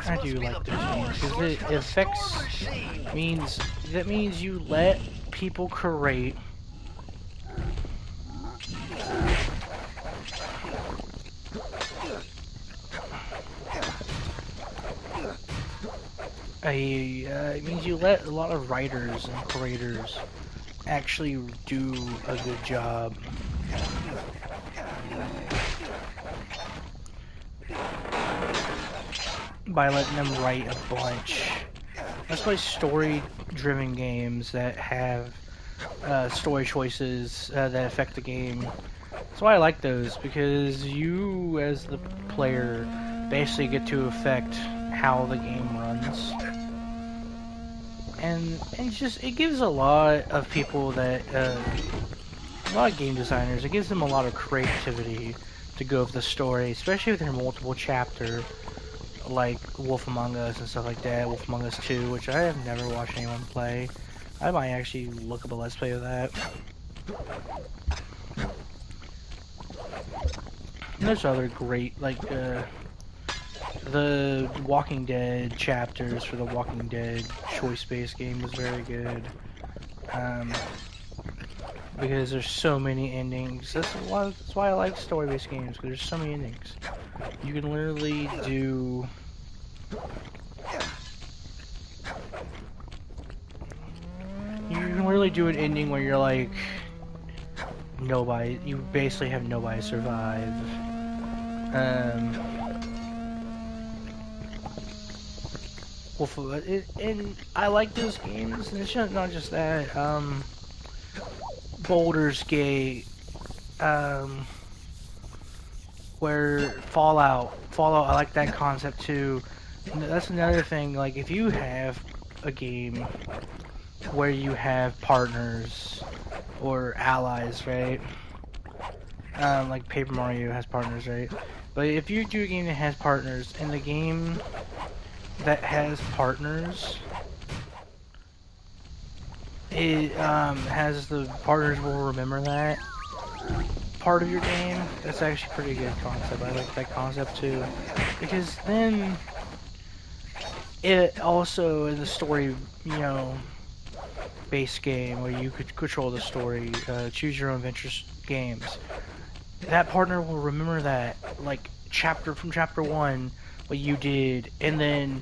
A: I do like those games because it affects means you let people create it means you let a lot of writers and creators actually do a good job. By letting them write a bunch Let's play story-driven games that have story choices that affect the game. That's why I like those, because you, as the player, basically get to affect how the game runs. And it gives a lot of people that, a lot of game designers, it gives them a lot of creativity to go with the story, especially if they're multiple chapter, like Wolf Among Us and stuff like that, Wolf Among Us 2, which I have never watched anyone play. I might actually look up a Let's Play of that. And there's other great, like, the Walking Dead chapters for the Walking Dead choice-based game was very good. Because there's so many endings. That's why I like story-based games, because there's so many endings. You can literally do... You can literally do an ending where you're like... Nobody... You basically have nobody survive. And I like those games, and it's not just that. Baldur's Gate, where Fallout, I like that concept too. And that's another thing, like, if you have a game where you have partners or allies, right? Like Paper Mario has partners, right? But if you do a game that has partners, and the game that has partners, it has the partners will remember that part of your game. That's actually a pretty good concept. I like that concept too, because then it also is a story, you know, based game where you could control the story, choose your own adventures games. That partner will remember that, like, from chapter 1, what you did, and then,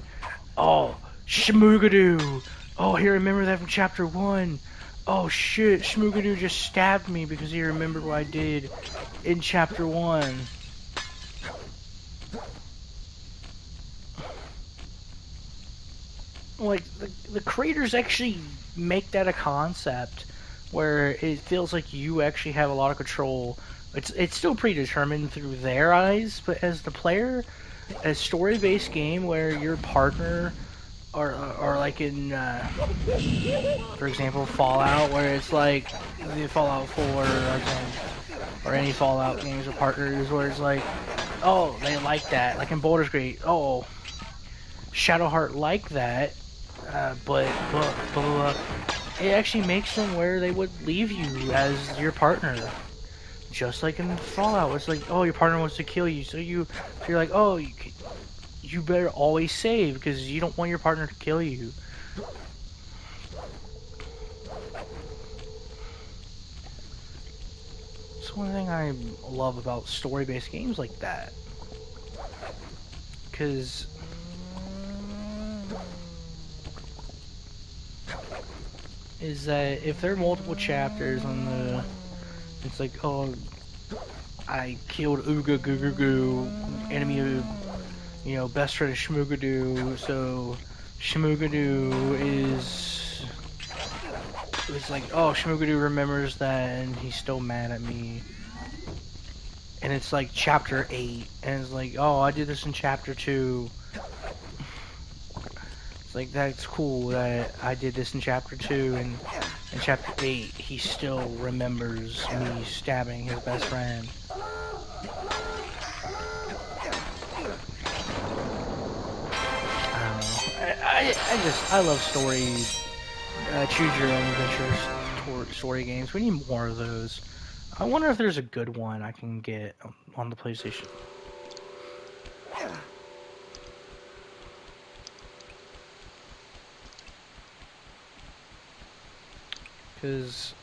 A: oh, Shmoogadoo! Oh, he remembered that from chapter 1. Oh shit, Shmoogadoo just stabbed me because he remembered what I did in chapter 1. Like, the creators actually make that a concept where it feels like you actually have a lot of control. It's still predetermined through their eyes, but as the player, a story-based game where your partner, or like in, for example, Fallout, where it's like the Fallout 4 or any Fallout games with partners, where it's like, oh, they like that. Like in Baldur's Gate, oh, Shadowheart like that, but it actually makes them where they would leave you as your partner. Just like in Fallout, it's like, oh, your partner wants to kill you, so you're like, oh, you better always save, because you don't want your partner to kill you. It's one thing I love about story-based games like that. Because is that if there are multiple chapters on the, it's like, oh, I killed Ooga Goo Goo Goo, enemy of, you know, best friend of Shmoogadoo, so Shmoogadoo is, it's like, oh, Shmoogadoo remembers that and he's still mad at me. And it's like chapter 8, and it's like, oh, I did this in chapter 2. It's like, that's cool that I did this in chapter 2, and in chapter 8, he still remembers me stabbing his best friend. I love story, choose your own adventure story games. We need more of those. I wonder if there's a good one I can get on the PlayStation. Because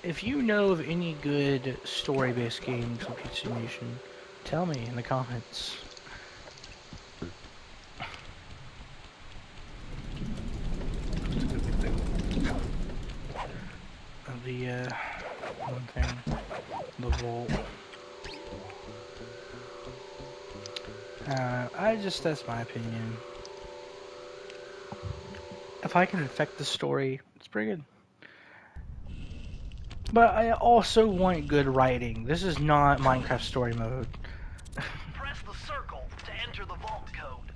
A: if you know of any good story-based games in PC Nation, tell me in the comments. The one thing, the vault. That's my opinion. if I can affect the story, it's pretty good. But I also want good writing. This is not Minecraft story mode.
C: Press the circle to enter the vault code.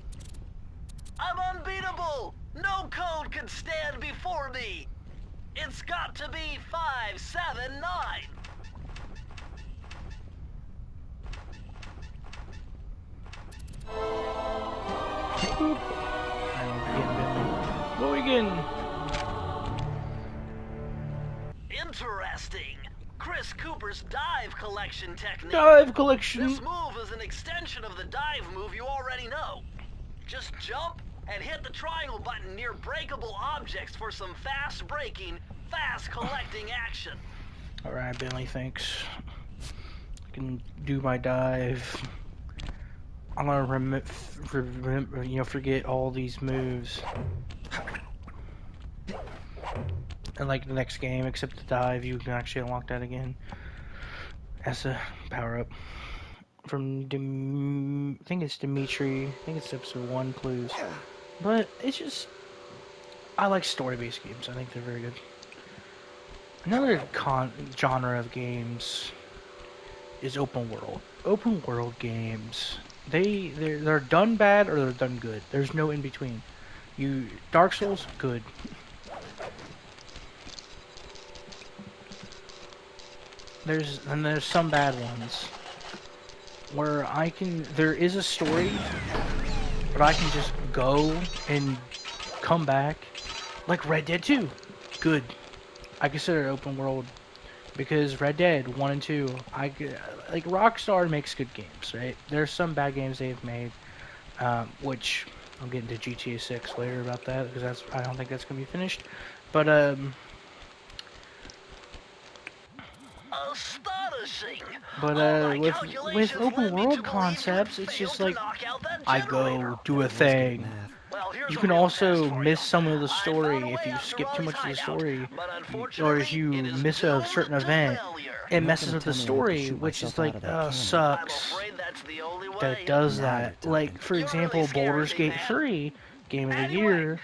C: I'm unbeatable! No code can stand before me! It's got to be 579!
A: What are we getting?
C: Interesting. Chris Cooper's dive collection technique.
A: Dive collection.
C: This move is an extension of the dive move you already know. Just jump and hit the triangle button near breakable objects for some fast breaking, fast collecting action.
A: Alright, Bentley, thanks. I can do my dive. I'm gonna forget all these moves. And like the next game, except the dive, you can actually unlock that again as a power-up. From I think it's Dimitri. I think it's episode 1 clues. But it's just, I like story-based games. I think they're very good. Another genre of games is open world. Open world games. They're done bad or they're done good. There's no in between. Dark Souls, good. There's some bad ones where there is a story, but I can just go and come back. Like Red Dead 2, good. I consider it open world because Red Dead 1 and 2, like Rockstar makes good games, right? There's some bad games they've made, which I'll get into GTA 6 later about that because I don't think that's gonna be finished, but
C: Astonishing.
A: with open world concepts, it's just like I go do a thing. You can also miss some of the story if you skip too much of the story, or if you miss a certain event. It messes with the story, which is like sucks that it does that. Like for example, Baldur's Gate 3. Game of the year,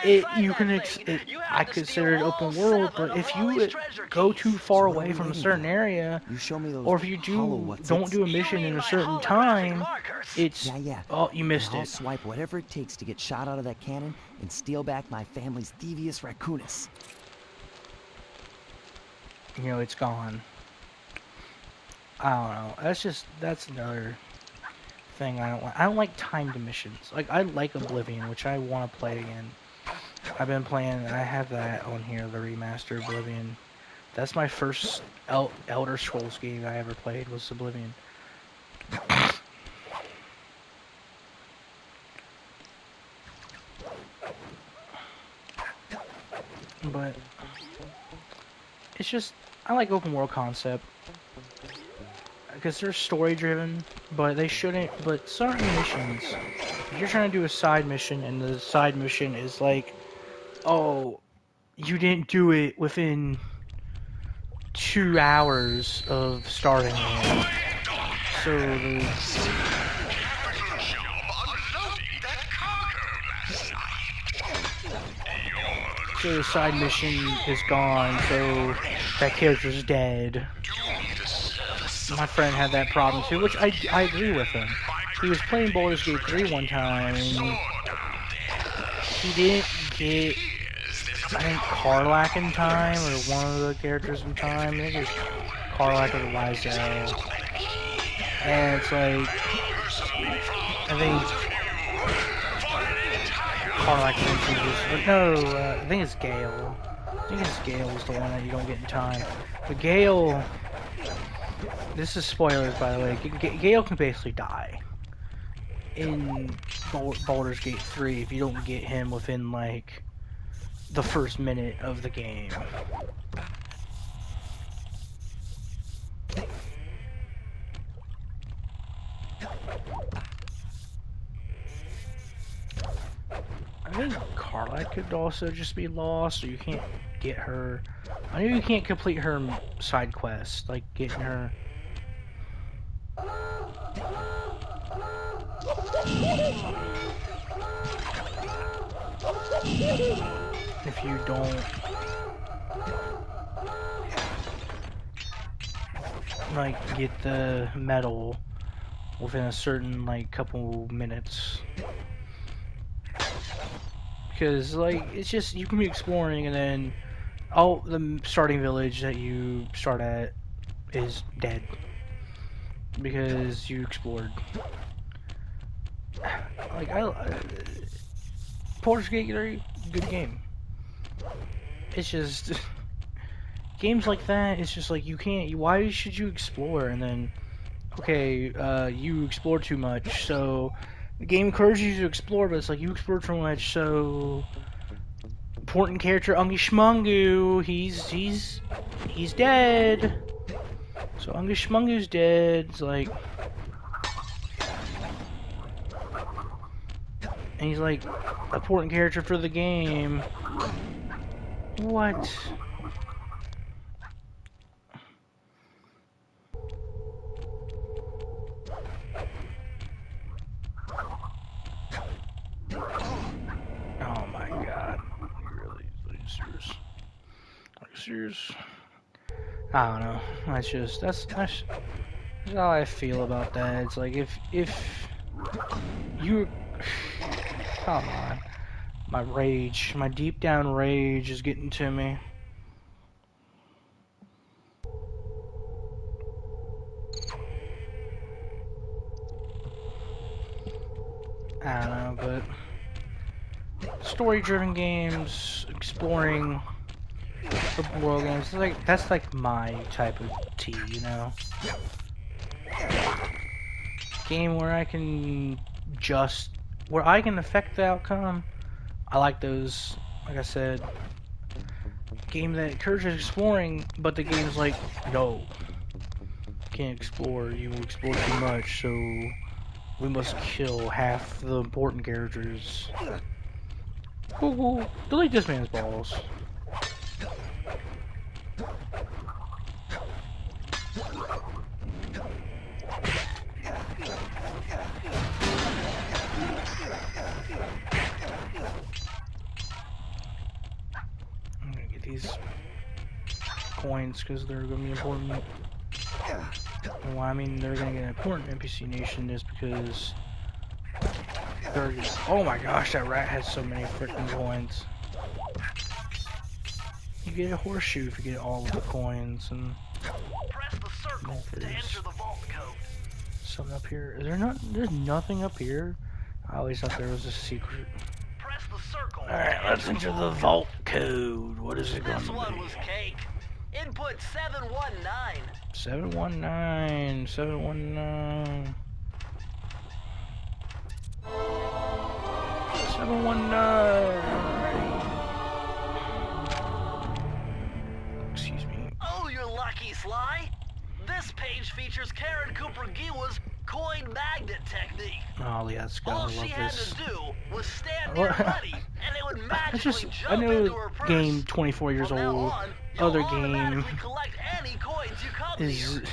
A: I consider it open world, but if you go too far away from a certain area, or if you don't do a mission in a certain time, it's oh, you missed
B: I'll
A: it.
B: Swipe whatever it takes to get shot out of that cannon and steal back my family's Thievius Raccoonus.
A: You know, it's gone. I don't know. That's another thing I don't like. I don't like timed missions. Like I like Oblivion, which I want to play again. I've been playing. I have that on here, the remastered Oblivion. That's my first Elder Scrolls game I ever played was Oblivion. But it's just I like open world concept. Because they're story driven, but they shouldn't. But certain missions, if you're trying to do a side mission and the side mission is like, oh, you didn't do it within 2 hours of starting it. So the side mission is gone, so that character's dead. My friend had that problem too, which I agree with him. He was playing Baldur's Gate 3 one time, and he didn't get, I think, Karlach in time, or one of the characters in time. I think it was Karlach or Lizelle. And it's like, I think Karlach was, no, I think it's Gale. I think it's Gale was the one that you don't get in time. But Gale, this is spoilers by the way, Gale can basically die in Baldur's Gate 3 if you don't get him within like the first minute of the game. I think Carla could also just be lost, or you can't get her. I know you can't complete her side quest, like getting her. if you don't like get the medal within a certain like couple minutes. Because like it's just you can be exploring and then the starting village that you start at is dead because you explored. Like Porter's Gate 3, good game. It's just games like that. It's just like you can't. Why should you explore and then okay, you explore too much, so the game encourages you to explore, but it's like you explored too much, so important character Ungi Shmungu, he's dead. So Ungi Shmungu's dead. It's like, and he's like important character for the game. What? Oh my god. Are you serious? Are you serious? I don't know. That's how I feel about that. It's like if you come on. My rage, my deep down rage is getting to me. I don't know, but story-driven games, exploring open world games, that's like my type of tea, you know. Game where I can affect the outcome. I like those. Like I said, game that encourages exploring, but the game's like, no, can't explore. You explore too much, so we must kill half the important characters. Ooh, delete this man's balls. I'm gonna get these coins because they're gonna be important. Well, I mean, they're gonna get an important NPC nation is because they're. Oh my gosh, that rat has so many freaking coins. You get a horseshoe if you get all of the coins, and
C: Press the circle to enter the vault code.
A: something up here. Is there not? There's nothing up here. I always thought there was a secret.
C: Press the circle.
A: All right, let's enter the vault code. What is it going to
C: This
A: be?
C: one was cake. Input 719.
A: 719. 719. 719. Excuse me.
C: Oh, you're lucky, Sly. This page features Karen Cooper Giwa's coin magnet technique.
A: Oh, yeah, that's good. I
C: All
A: love
C: she had
A: this.
C: to do was stand near Buddy, and it would magically
A: I
C: jump
A: knew
C: into her purse.
A: game 24 years
C: From now
A: old.
C: on, you'll
A: Other game
C: automatically collect any coins you come
A: is
C: near.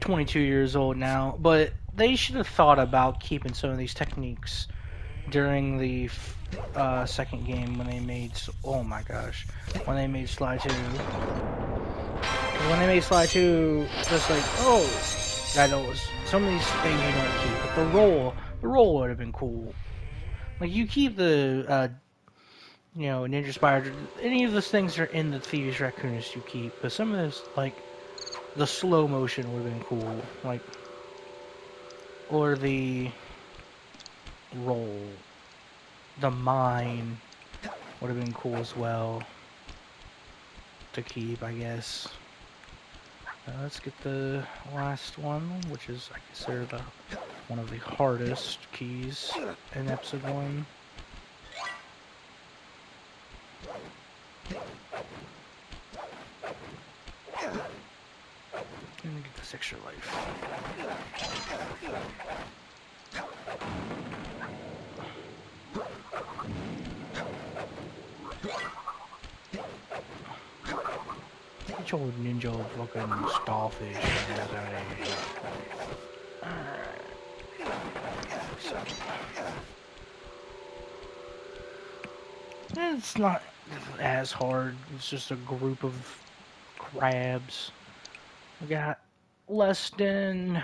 A: 22 years old now, but they should have thought about keeping some of these techniques during the second game when they made. Oh my gosh, when they made Sly 2. When they made Sly 2, just like I know some of these things you don't keep, but the roll would have been cool. Like you keep the Ninja Spider, any of those things are in the Thievius Raccoonus you keep, but some of this like the slow motion would have been cool, like, or the roll, the mine would have been cool as well to keep, I guess. Let's get the last one, which is, I consider one of the hardest keys in episode 1. I'm gonna get this extra life. Get your ninja fucking starfish out of here. Alright. So. It's not as hard. It's just a group of crabs. We got less than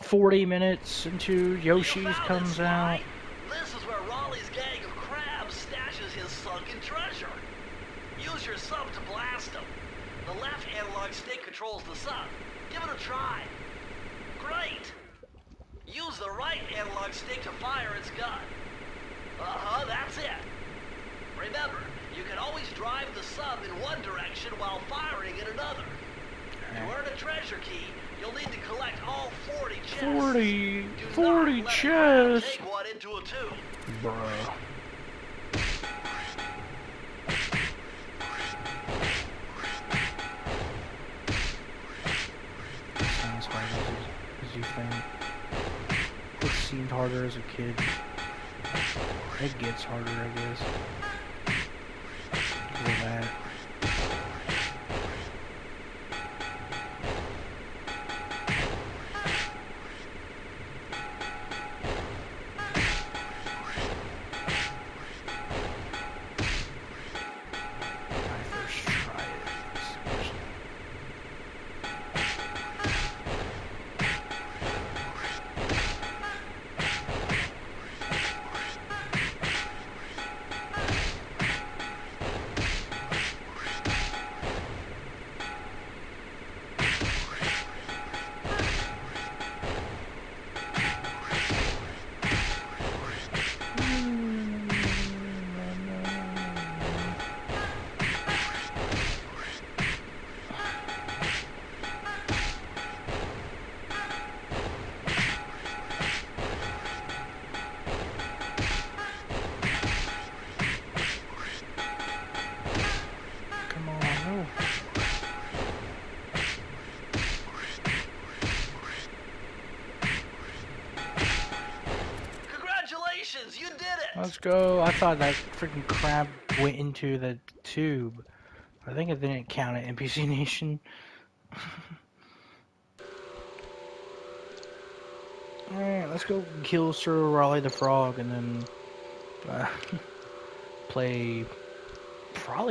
A: 40 minutes until Yoshi's comes out.
C: This is where Raleigh's gang of crabs stashes his sunken treasure. Use your sub to blast him. The left analog stick controls the sub. Give it a try. Great! Use the right analog stick to fire its gun. Uh-huh, that's it. Remember, you can always drive the sub in one direction while firing in another. To earn a treasure key, you'll need to collect all 40 chests.
A: 40 chests!
C: Take one into a tube.
A: Bruh. Sounds hard as you think. It seemed harder as a kid. It gets harder, I guess. Because of that.
C: You did it!
A: Let's go. I thought that freaking crab went into the tube. I think it didn't count at NPC Nation. Alright, let's go kill Sir Raleigh the Frog and then probably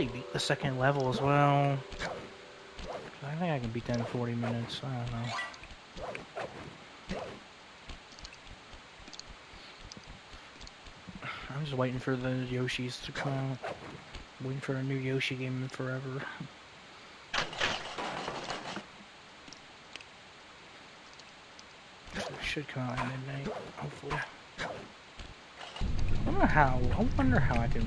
A: beat the second level as well. I think I can beat that in 40 minutes. I don't know. I'm just waiting for the Yoshis to come out. Waiting for a new Yoshi game in forever. It should come out at midnight, hopefully. I wonder how I can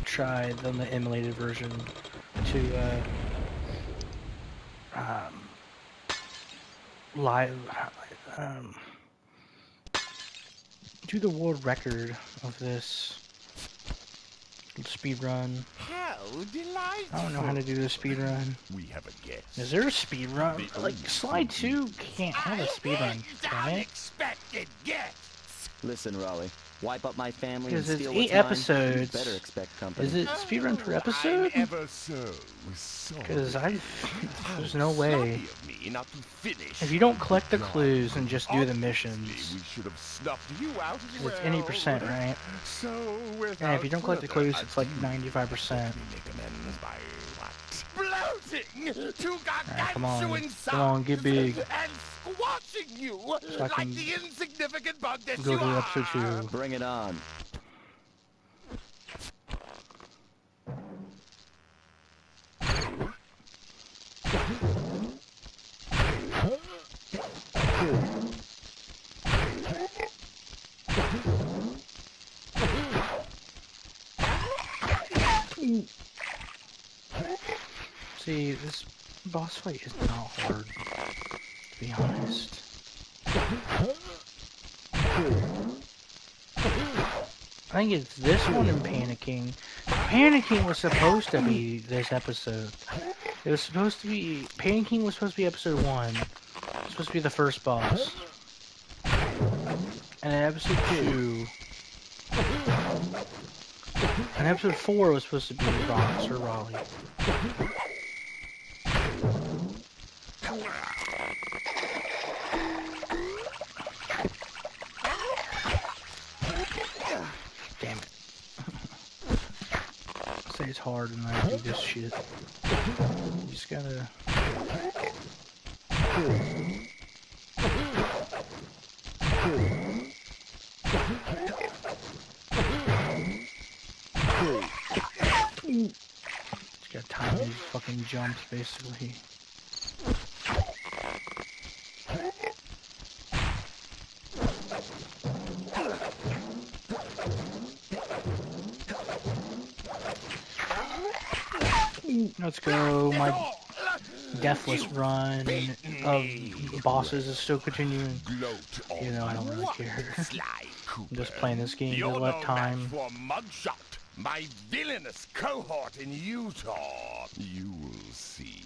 A: try the emulated version to do the world record of this speed run.
F: How delightful!
A: I don't know how to do the speed run.
F: We have a guest.
A: Is there a speed run? Like Sly 2 can't have a speed run, can it?
F: Unexpected guests.
B: Listen, Raleigh. Wipe up my family and
A: Because it's
B: steal
A: 8
B: what's mine,
A: episodes.
B: you better expect company.
A: Is it speed run per episode?
F: I'm ever so sorry.
A: Because there's no way.
F: Sloppy of me not to finish.
A: If you don't collect the clues and just do the missions,
F: We should have snuffed you out as well.
A: it's any percent, right?
F: So
A: And if you don't collect the clues, it's like 95%.
F: Bloating to
A: Alright, come on.
F: gargantuan
A: Come on, get big.
F: and squashing you
A: So I
F: like
A: can
F: the insignificant bug that
A: Go
F: you
A: to
F: are.
A: episode 2.
B: Bring it on.
A: See, this boss fight is not hard, to be honest. I think it's this one and Panicking. Panicking was supposed to be this episode. It was supposed to be... Panicking was supposed to be episode 1. It was supposed to be the first boss. And then episode 2... And episode 4 was supposed to be Ross or Raleigh. Damn it. say it's hard and I do this shit. You just gotta... Just gotta time these fucking jumps, basically. Let's go. My deathless run of bosses is still continuing. You know, I don't really care. I'm just playing this game to let time.
F: My villainous cohort in Utah. You will see.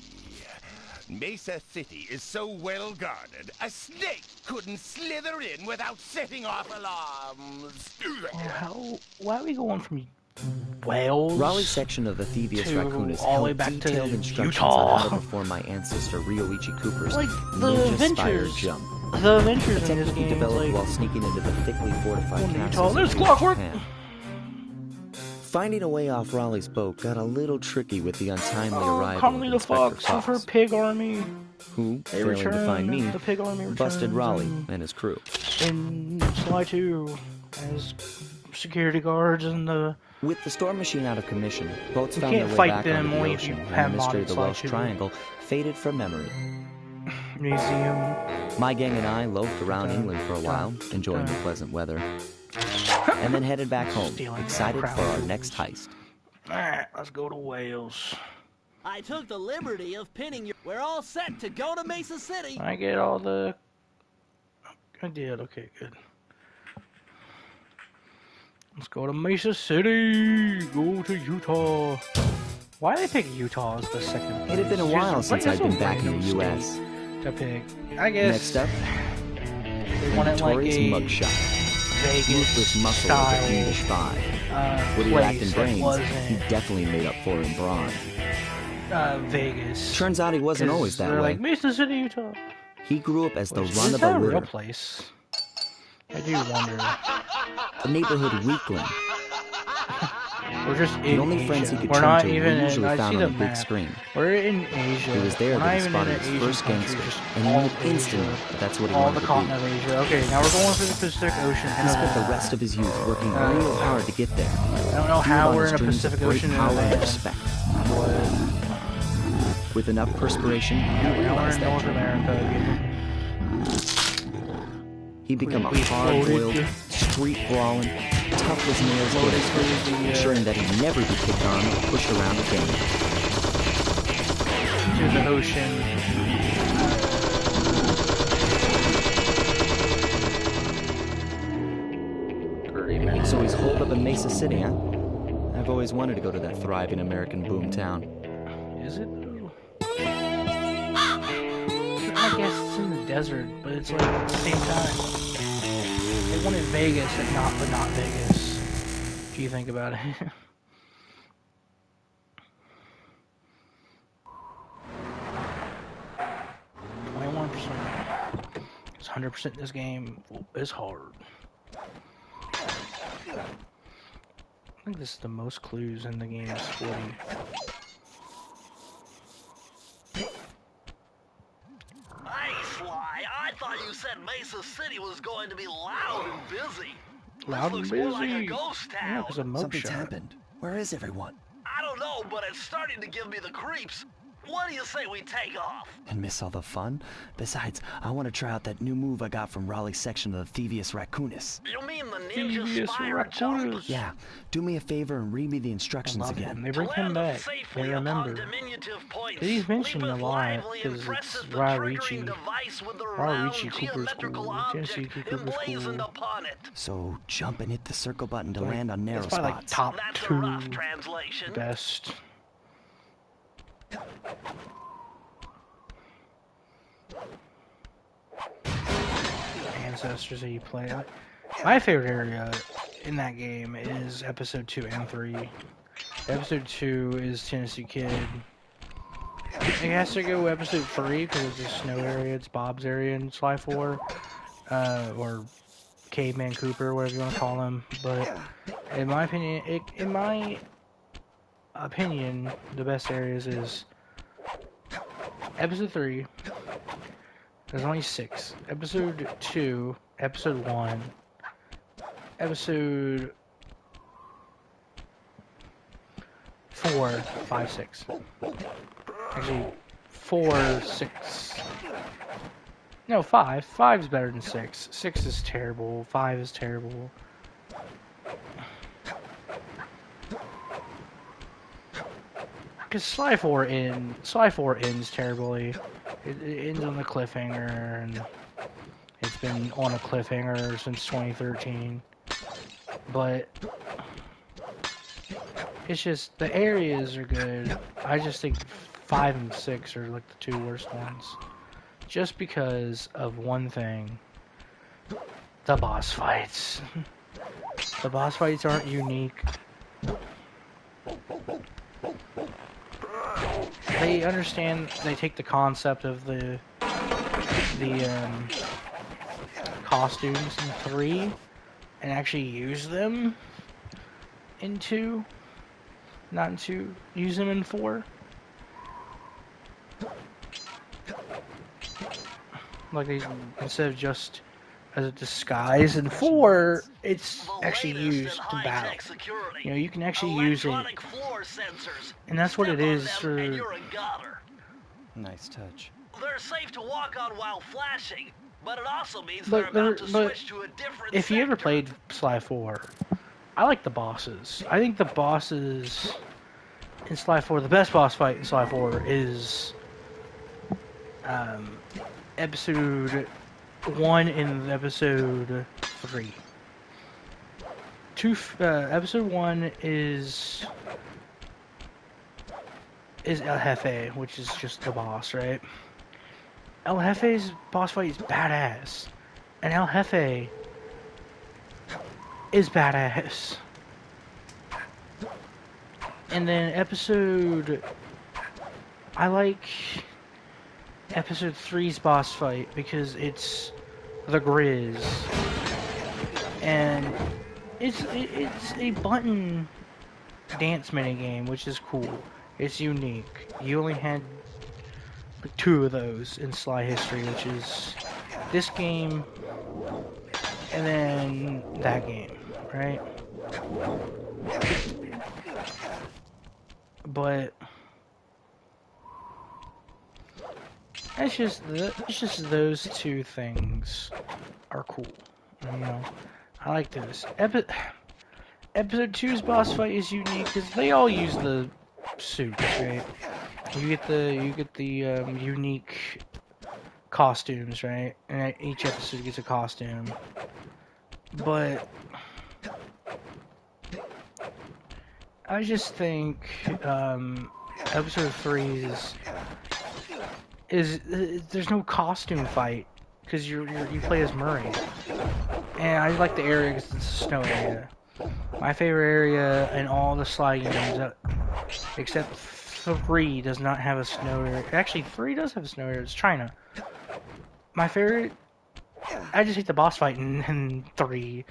F: Mesa City is so well guarded, a snake couldn't slither in without setting off alarms.
A: Why are we going from Wales?
B: Raleigh's section of the Thievius Raccoonus
A: all the way
B: held
A: back to
B: detailed instructions
A: Utah.
B: on how to perform my ancestor Ryoichi Cooper's
A: Like
B: ninja-inspired jump.
A: The adventures
B: A
A: in this
B: technique he
A: game,
B: developed
A: like,
B: while sneaking into the thickly fortified
A: Utah.
B: castles
A: There's
B: of
A: clockwork!
B: Japan. Finding a way off Raleigh's boat got a little tricky with the untimely arrival of
A: Raleigh the
B: Inspector
A: Frog with her
B: Fox,
A: pig army.
B: who,
A: They
B: failing to find me,
A: the pig army
B: busted Raleigh
A: returns
B: and his crew.
A: in Sly 2 as security guards and the...
B: With the storm machine out of commission, boats
A: You
B: found their
A: can't
B: way
A: fight
B: back
A: them
B: onto the
A: only if
B: ocean,
A: you
B: and the
A: have
B: mystery of the
A: modded
B: Welsh
A: Sly 2.
B: Triangle faded from memory.
A: museum.
B: My gang and I loafed around England for a while, enjoying the pleasant weather, and then headed back home, excited for our next heist.
A: Alright, let's go to Wales.
G: I took the liberty of pinning you. We're all set to go to Mesa City.
A: I get all the... I did, okay, good. Let's go to Mesa City! Go to Utah! Why did they pick Utah as the second place?
B: It had been a while since I'd been back in the
A: random
B: U.S.
A: state to pick. I guess...
B: Next up,
A: they wanted like
B: Notorious
A: a
B: mugshot.
A: Vegas
B: Ruthless muscle with
A: style
B: a English vibe. Would he
A: place
B: act in
A: that
B: brains? He
A: wasn't
B: definitely made up for in brawn.
A: Vegas.
B: Turns out he wasn't
A: 'Cause
B: always that
A: they're
B: way.
A: like, Mesa City, Utah.
B: He grew up as the
A: Which,
B: run
A: is
B: of
A: that
B: the
A: a real
B: litter,
A: place? I do wonder.
B: a neighborhood weakling.
A: We're just
B: The
A: in
B: only
A: Asia.
B: friends he could
A: We're
B: turn
A: not
B: to
A: even
B: were
A: in,
B: usually
A: I
B: found
A: see
B: on
A: the
B: the big
A: map.
B: screen.
A: We're in Asia.
B: It was there
A: We're
B: that
A: not
B: he
A: even
B: spotted
A: in an
B: his
A: Asian
B: first
A: country,
B: gangster,
A: just
B: and he
A: all
B: knew
A: of
B: instantly
A: Asia.
B: that that's what he
A: All
B: wanted
A: the
B: to
A: continent
B: be.
A: of Asia. Okay, now we're going for the Pacific Ocean.
B: He spent the rest of his youth working real hard to get there.
A: I don't know how we're in a Pacific Ocean
B: power and
A: and
B: respect.
A: what.
B: With enough perspiration, he
A: Now we're
B: realized
A: in
B: that
A: North
B: dream.
A: America again.
B: He became a
A: We
B: hard-boiled,
A: floated.
B: street-brawling, tough as nails gangster, ensuring that he'd never be kicked on or pushed around again.
A: To the ocean.
B: So he's holed up in Mesa City, huh? I've always wanted to go to that thriving American boomtown.
A: Is it though? I guess it's in the desert, but it's like at the same time. They wanted Vegas and but not Vegas. If you think about it. 21%. Because 100% in this game is hard. I think this is the most clues in the game is 40.
C: Hey, Sly, I thought you said Mesa City was going to be loud and busy.
A: Loud
C: This
A: and
C: looks more like a
A: busy.
C: ghost
A: Yeah,
C: town.
A: because of
B: Something's
A: mugshot.
B: happened. Where is everyone?
C: I don't know, but it's starting to give me the creeps. What do you say we take off?
B: And miss all the fun? Besides, I want to try out that new move I got from Raleigh's section of the Thievius Raccoonus.
C: You mean the ninja
A: Thievius
C: spire jump?
A: Raccoonus.
B: Yeah, do me a favor and read me the
A: I
B: instructions
A: love it.
B: again.
A: They bring him
C: Land
A: back.
C: safely
A: They
C: upon
A: remember.
C: diminutive points.
A: He's mentioned
C: Leave
A: a
C: with
A: lot
C: lively
A: because
C: impresses
A: it's
C: the
A: Raleigh
C: triggering device with the
A: Raleigh
C: round
A: Cooper's
C: geometrical
A: cool.
C: object
A: Tennessee Cooper's
C: emblazoned
A: cool.
C: upon it.
B: So jump and hit the circle button to
A: Like,
B: land on narrow
A: it's probably like
B: spots.
A: top
C: That's a
A: 2
C: rough translation.
A: best. Ancestors that you play. My favorite area in that game is episode 2 and 3. Episode 2 is Tennessee Kid. It has to go episode 3 because it's a snow area. It's Bob's area in Sly 4. Or Caveman Cooper, whatever you want to call him. But in my opinion, in my opinion, the best areas is Episode 3. There's only 6. Episode 2, Episode 1, Episode 4, 5, 6. Actually, 4, 6. No, 5. 5 is better than 6. 6 is terrible. 5 is terrible. Because Sly 4 ends terribly. It ends on a cliffhanger, and it's been on a cliffhanger since 2013. But it's just, the areas are good. I just think 5 and 6 are like the 2 worst ones. Just because of one thing. The boss fights. The boss fights aren't unique. They understand, they take the concept of the costumes in 3 and actually use them in 2, not in 2, use them in 4. Like, they, instead of just as a disguise in 4, it's actually used to battle. You know, you can actually use it, and that's what it is for.
B: Nice touch.
C: They're safe to walk on while flashing, but it also means they're about to switch to a different
A: if you ever played Sly 4, I like the bosses. I think the bosses in Sly 4, the best boss fight in Sly 4 is Episode 1 and Episode 3. Episode 1 is El Jefe, which is just the boss, right? El Jefe's boss fight is badass, and El Jefe is badass. And then I like Episode 3's boss fight because it's the Grizz, and it's a button dance minigame, which is cool. It's unique. You only had like 2 of those in Sly history, which is this game and then that game, right? But it's just those 2 things are cool. You know, I like those. Episode 2's boss fight is unique because they all use the suits, right? You get the unique costumes, right? And each episode gets a costume. But I just think Episode 3 is there's no costume fight because you play as Murray, and I like the area because it's a snow area. My favorite area in all the Sly games, except 3, does not have a snow area. Actually, 3 does have a snow area. It's China. My favorite. I just hate the boss fight in 3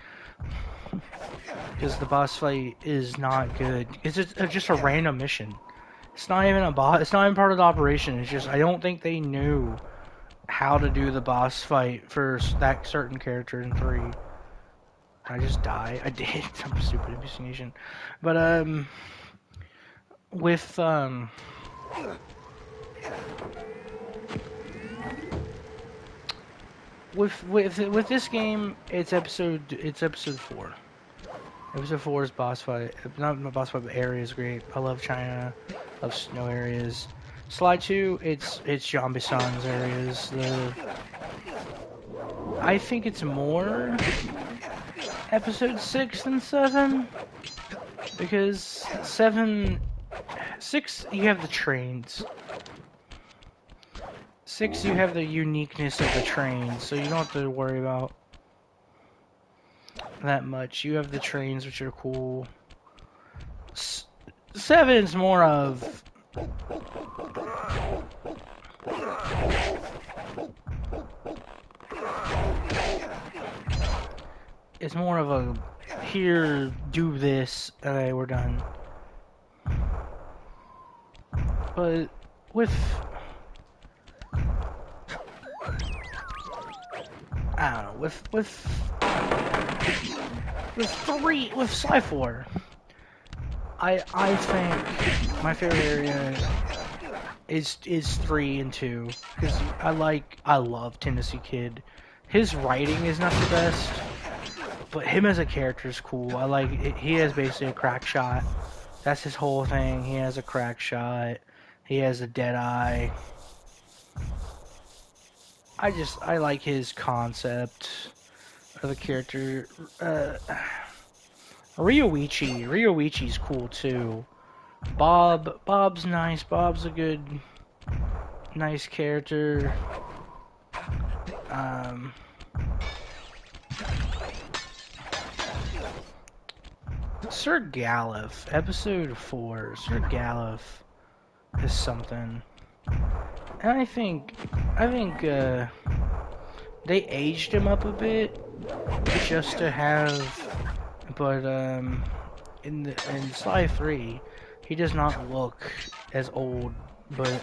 A: because the boss fight is not good. It's just a random mission. It's not even a boss. It's not even part of the operation. It's just I don't think they knew how to do the boss fight for that certain character in 3. I just die. I did. I'm stupid hallucination. But with this game, it's episode 4. Episode 4 is boss fight. Not boss fight, but area is great. I love China. Love snow areas. Sly 2, it's Jean Bison's areas. I think it's more Episode 6 than 7, because 6 you have the trains. 6 you have the uniqueness of the trains, so you don't have to worry about that much. You have the trains, which are cool. 7's more of it's more of a here, do this, okay, we're done. But with I don't know, with Sly 4, I think my favorite area is 3 and 2 because I love Tennessee Kid. His writing is not the best, but him as a character is cool. I like it. He has basically a crack shot. That's his whole thing. He has a crack shot. He has a dead eye. I like his concept of a character. Ryoichi's cool too. Bob's nice. Bob's a good, nice character. Sir Galliff, episode 4. Sir Galliff is something, and I think they aged him up a bit just to have, but in Sly 3, he does not look as old, but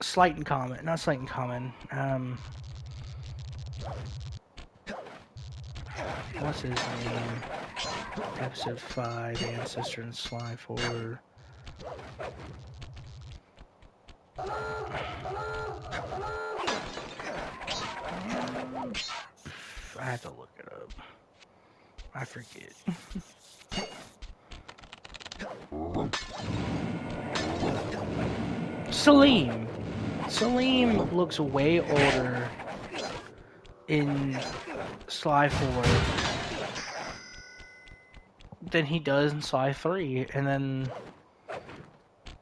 A: Slight and Common, not Slight and Common. What's his name? Episode 5, Ancestor and Sly 4. I have to look it up. I forget. Salim. Salim looks way older in Sly 4 than he does in Sly 3, and then,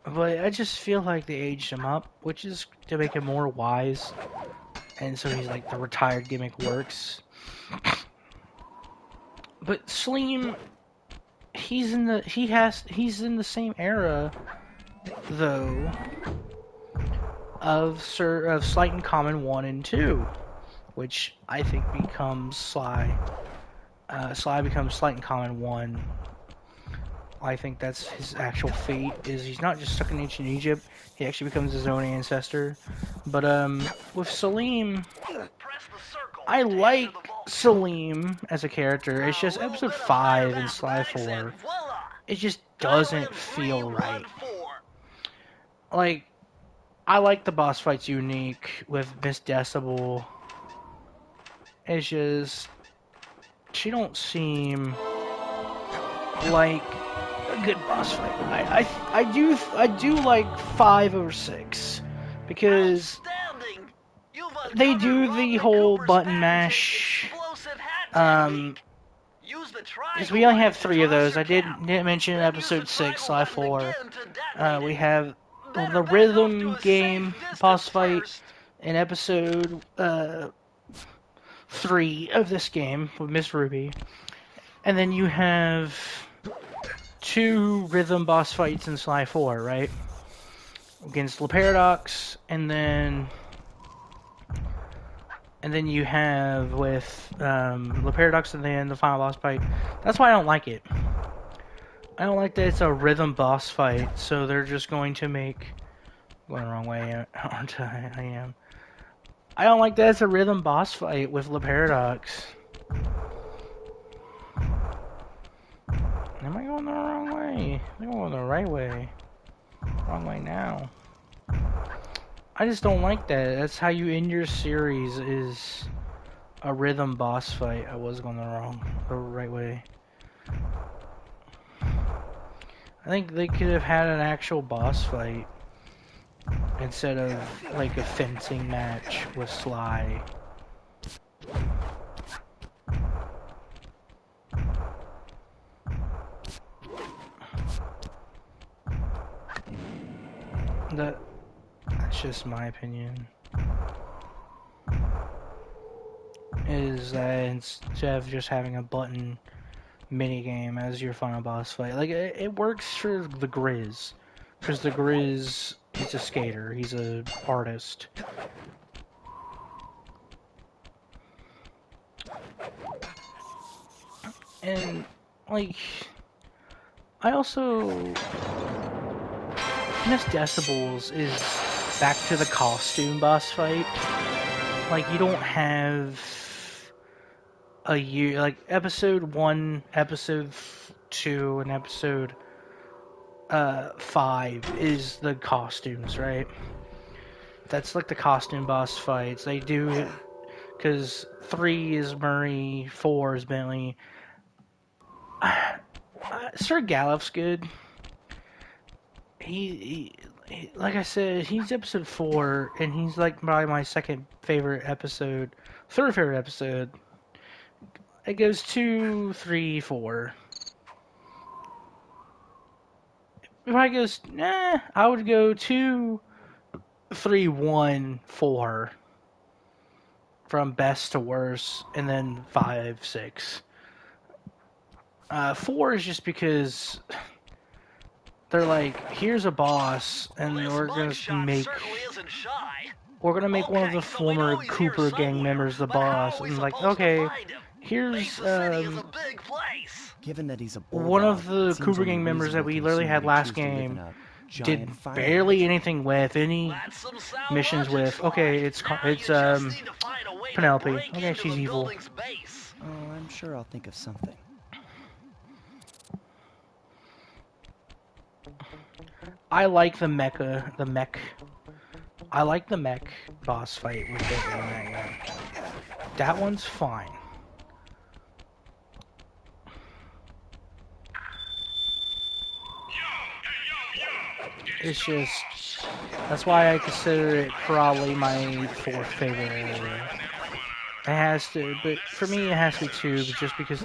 A: but I just feel like they aged him up, which is to make him more wise, and so he's like the retired gimmick works. But Salim, he's in the same era though of Slight and Common 1 and 2, which I think becomes Sly. Sly becomes Slight and Common 1. I think that's his actual fate, is he's not just stuck in ancient Egypt, he actually becomes his own ancestor. But with Salim, I like Salim as a character. It's just episode 5 in Sly 4, it just doesn't feel right. Like, I like the boss fights unique with Miss Decibel. It's just, she don't seem like a good boss fight. I do like 5 or 6 because they do the whole button mash. Because we only have 3 of those. I didn't mention in episode 6, Sly 4. We have the rhythm game boss fight in episode 3 of this game with Miss Ruby, and then you have 2 rhythm boss fights in Sly 4, right? Against La Paradox, and then you have with La Paradox, and then the final boss fight. That's why I don't like it. I don't like that it's a rhythm boss fight, so they're just going to make... Going the wrong way, aren't I? I am. I don't like that it's a rhythm boss fight with La Paradox. Am I going the wrong way? I'm going the right way. Wrong way now. I just don't like that. That's how you end your series, is a rhythm boss fight. I was going the right way. I think they could have had an actual boss fight instead of like a fencing match with Sly. That's just my opinion. Is that instead of just having a button minigame as your final boss fight, like it works for the Grizz, because the Grizz, he's a skater, he's an artist. And like, I also Miss Decibels is back to the costume boss fight. Like, you don't have a year, like, episode 1, episode 2, and episode 5 is the costumes, right? That's like the costume boss fights. They do it because 3 is Murray, 4 is Bentley. Sir Gallup's good. He, like I said, he's episode 4, and he's like probably my second favorite episode, third favorite episode. It goes 2, 3, 4. If I goes, I would go 2, 3, 1, 4 from best to worst, and then 5, 6. 4 is just because they're like, here's a boss, and we're gonna make one of the former Cooper gang members the boss, and like, okay, here's
B: Given that he's a
A: one of the
B: it seems
A: Cooper
B: only
A: gang members that we
B: reasonable to
A: literally
B: assume
A: had
B: he'd
A: last
B: choose to live in
A: game
B: a
A: did
B: giant fire
A: barely
B: hydrant.
A: anything with, any missions with. Okay, it's Penelope. Okay, she's evil.
B: Oh, I'm sure I'll think of something.
A: I like the mech. I like the mech boss fight with it. That one's fine. It's just, that's why I consider it probably my 4th favorite area. It has to, but for me it has to be 2, just because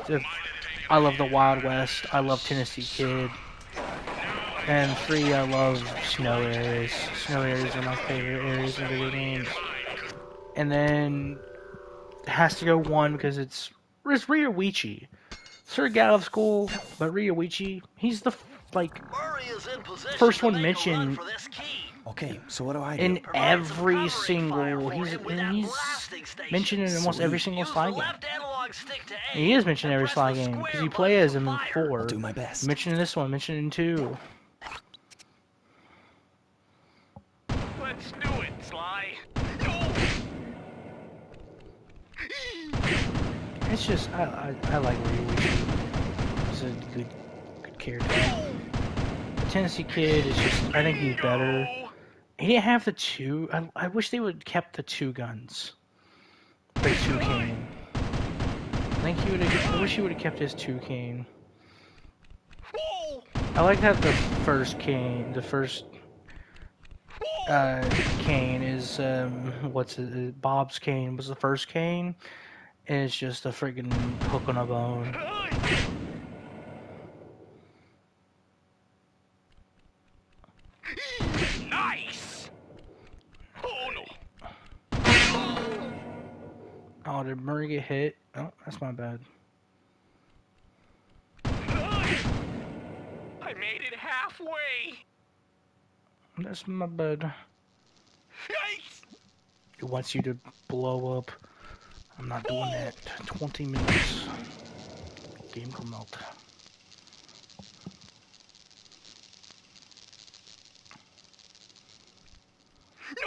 A: I love the Wild West, I love Tennessee Kid, and 3, I love snow areas. Snow areas are my favorite areas in video games. And then it has to go 1 because it's Ryoichi. Sir Gallup's cool, but Ryoichi, he's the first one mentioned.
B: Okay, so what do I do?
A: In every single, he's mentioned in almost every single Sly game. He is mentioned in every Sly game because you play as him in 4.
B: I'll do my best.
A: Mentioned in this one, mentioned in 2.
D: Let's do it, Sly.
A: It's just I like Ryoichi. He's a good character. Tennessee Kid is just, I think he's better. He didn't have the 2. I wish they would kept the 2 guns. The 2 cane. I wish he would have kept his 2 cane. I like that the first cane is what's it? Bob's cane was the first cane, and it's just a freaking hook on a bone.
D: Nice. Oh no.
A: Oh, did Murray get hit? Oh, that's my bad.
D: I made it halfway.
A: That's my bad.
D: Yikes.
A: It wants you to blow up. I'm not doing that. 20 minutes. Game will melt.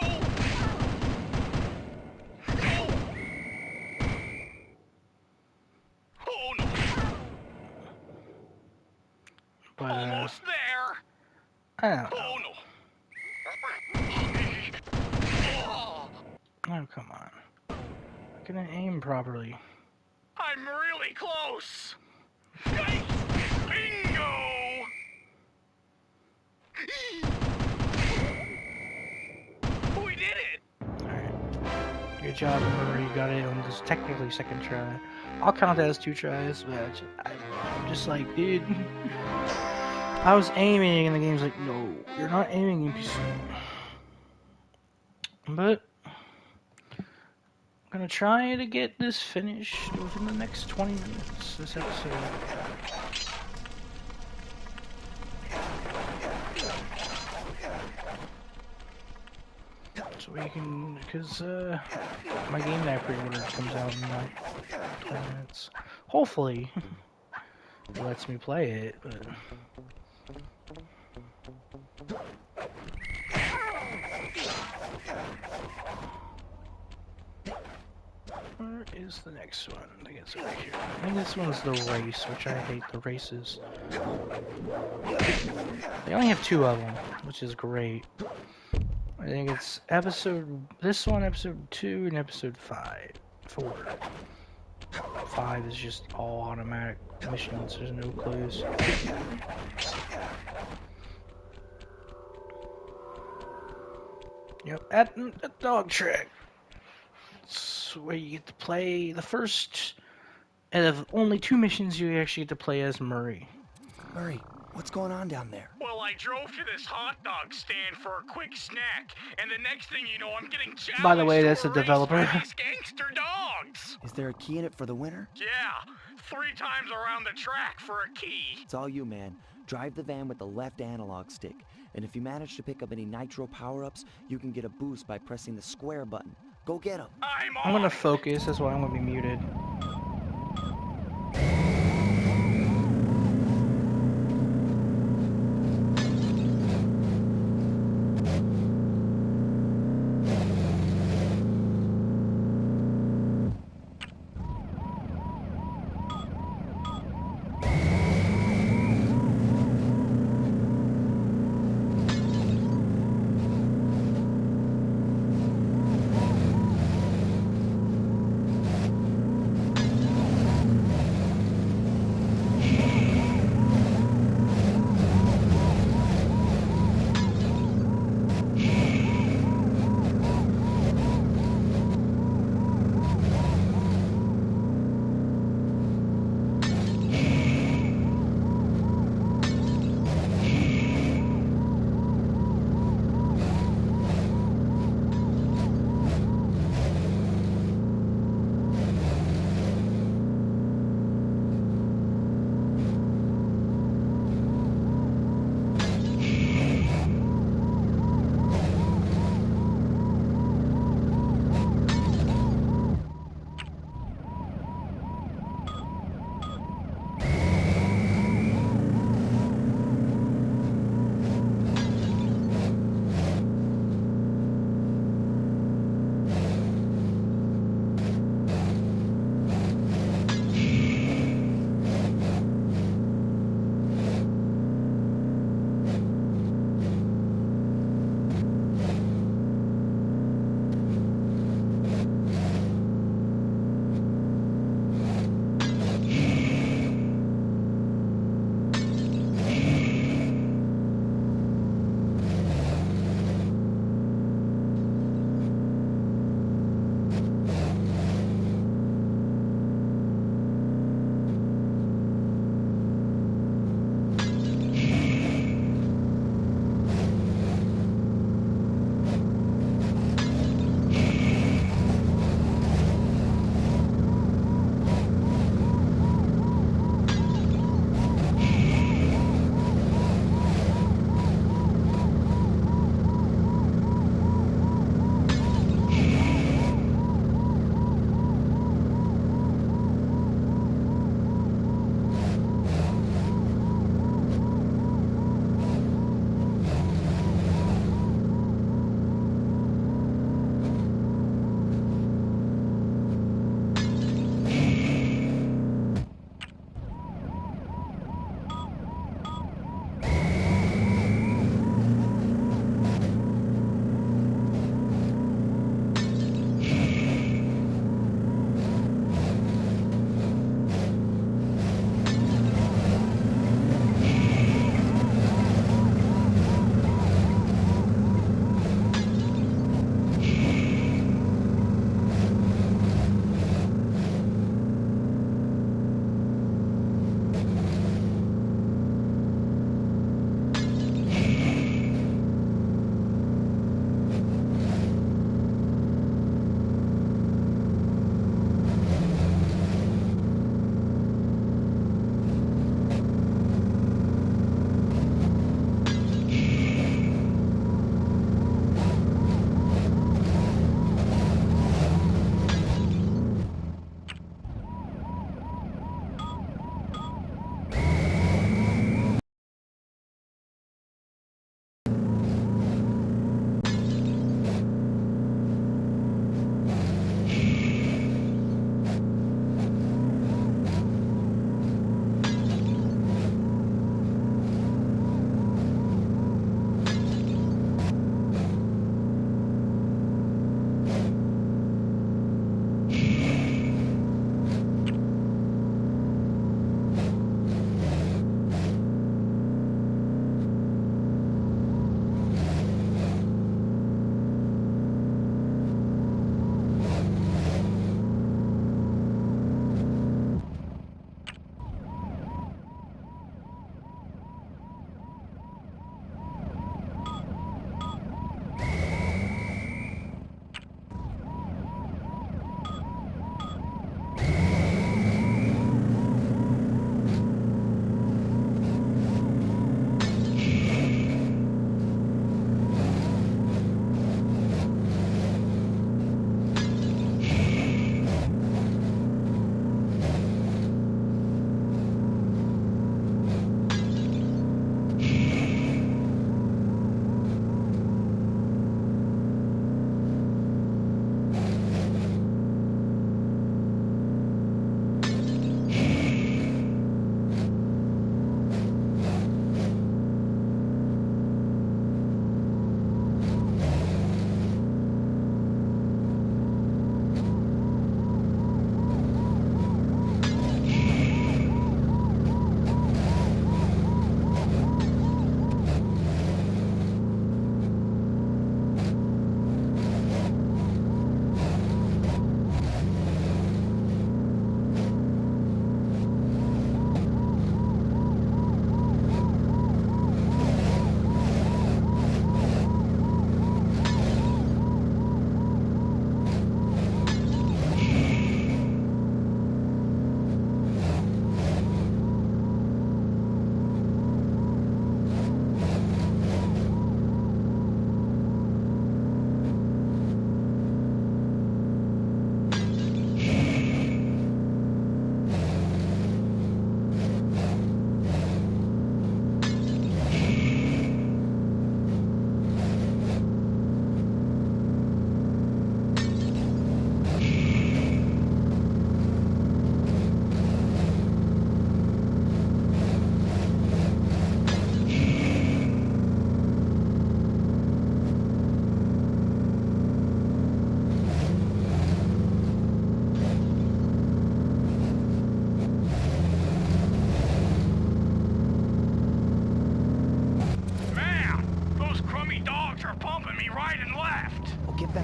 D: No. No. Oh no.
A: But,
D: almost there.
A: I don't know.
D: Oh no.
A: Oh, come on. I couldn't aim properly.
D: I'm really close. Yikes. Bingo. We did it.
A: Alright. Good job, Murray. You got it on this technically second try. I'll count that as 2 tries, but I'm just like, dude. I was aiming and the game's like, no, you're not aiming, NPC. But I'm gonna try to get this finished within the next 20 minutes, this episode. So we can, because my game night pre-order comes out in like 20 minutes. Hopefully, it lets me play it, but Where is the next one? I think it's over here. I think this one's the race, which I hate the races. They only have 2 of them, which is great. I think it's this one, episode 2, and episode 4. 5 is just all automatic missions, there's no clues. Yep, at the dog track. It's where you get to play the first out of only 2 missions you actually get to play as Murray.
H: Murray, what's going on down there?
D: Well, I drove to this hot dog stand for a quick snack, and the next thing you know, I'm getting challenged.
A: By the way, that's
D: to
A: the
D: a race
A: developer.
D: by these gangster dogs.
H: Is there a key in it for the winner?
D: Yeah, 3 times around the track for a key.
H: It's all you, man. Drive the van with the left analog stick. And if you manage to pick up any nitro power-ups, you can get a boost by pressing the square button. Go get them.
A: I'm gonna focus, that's why I'm gonna be muted.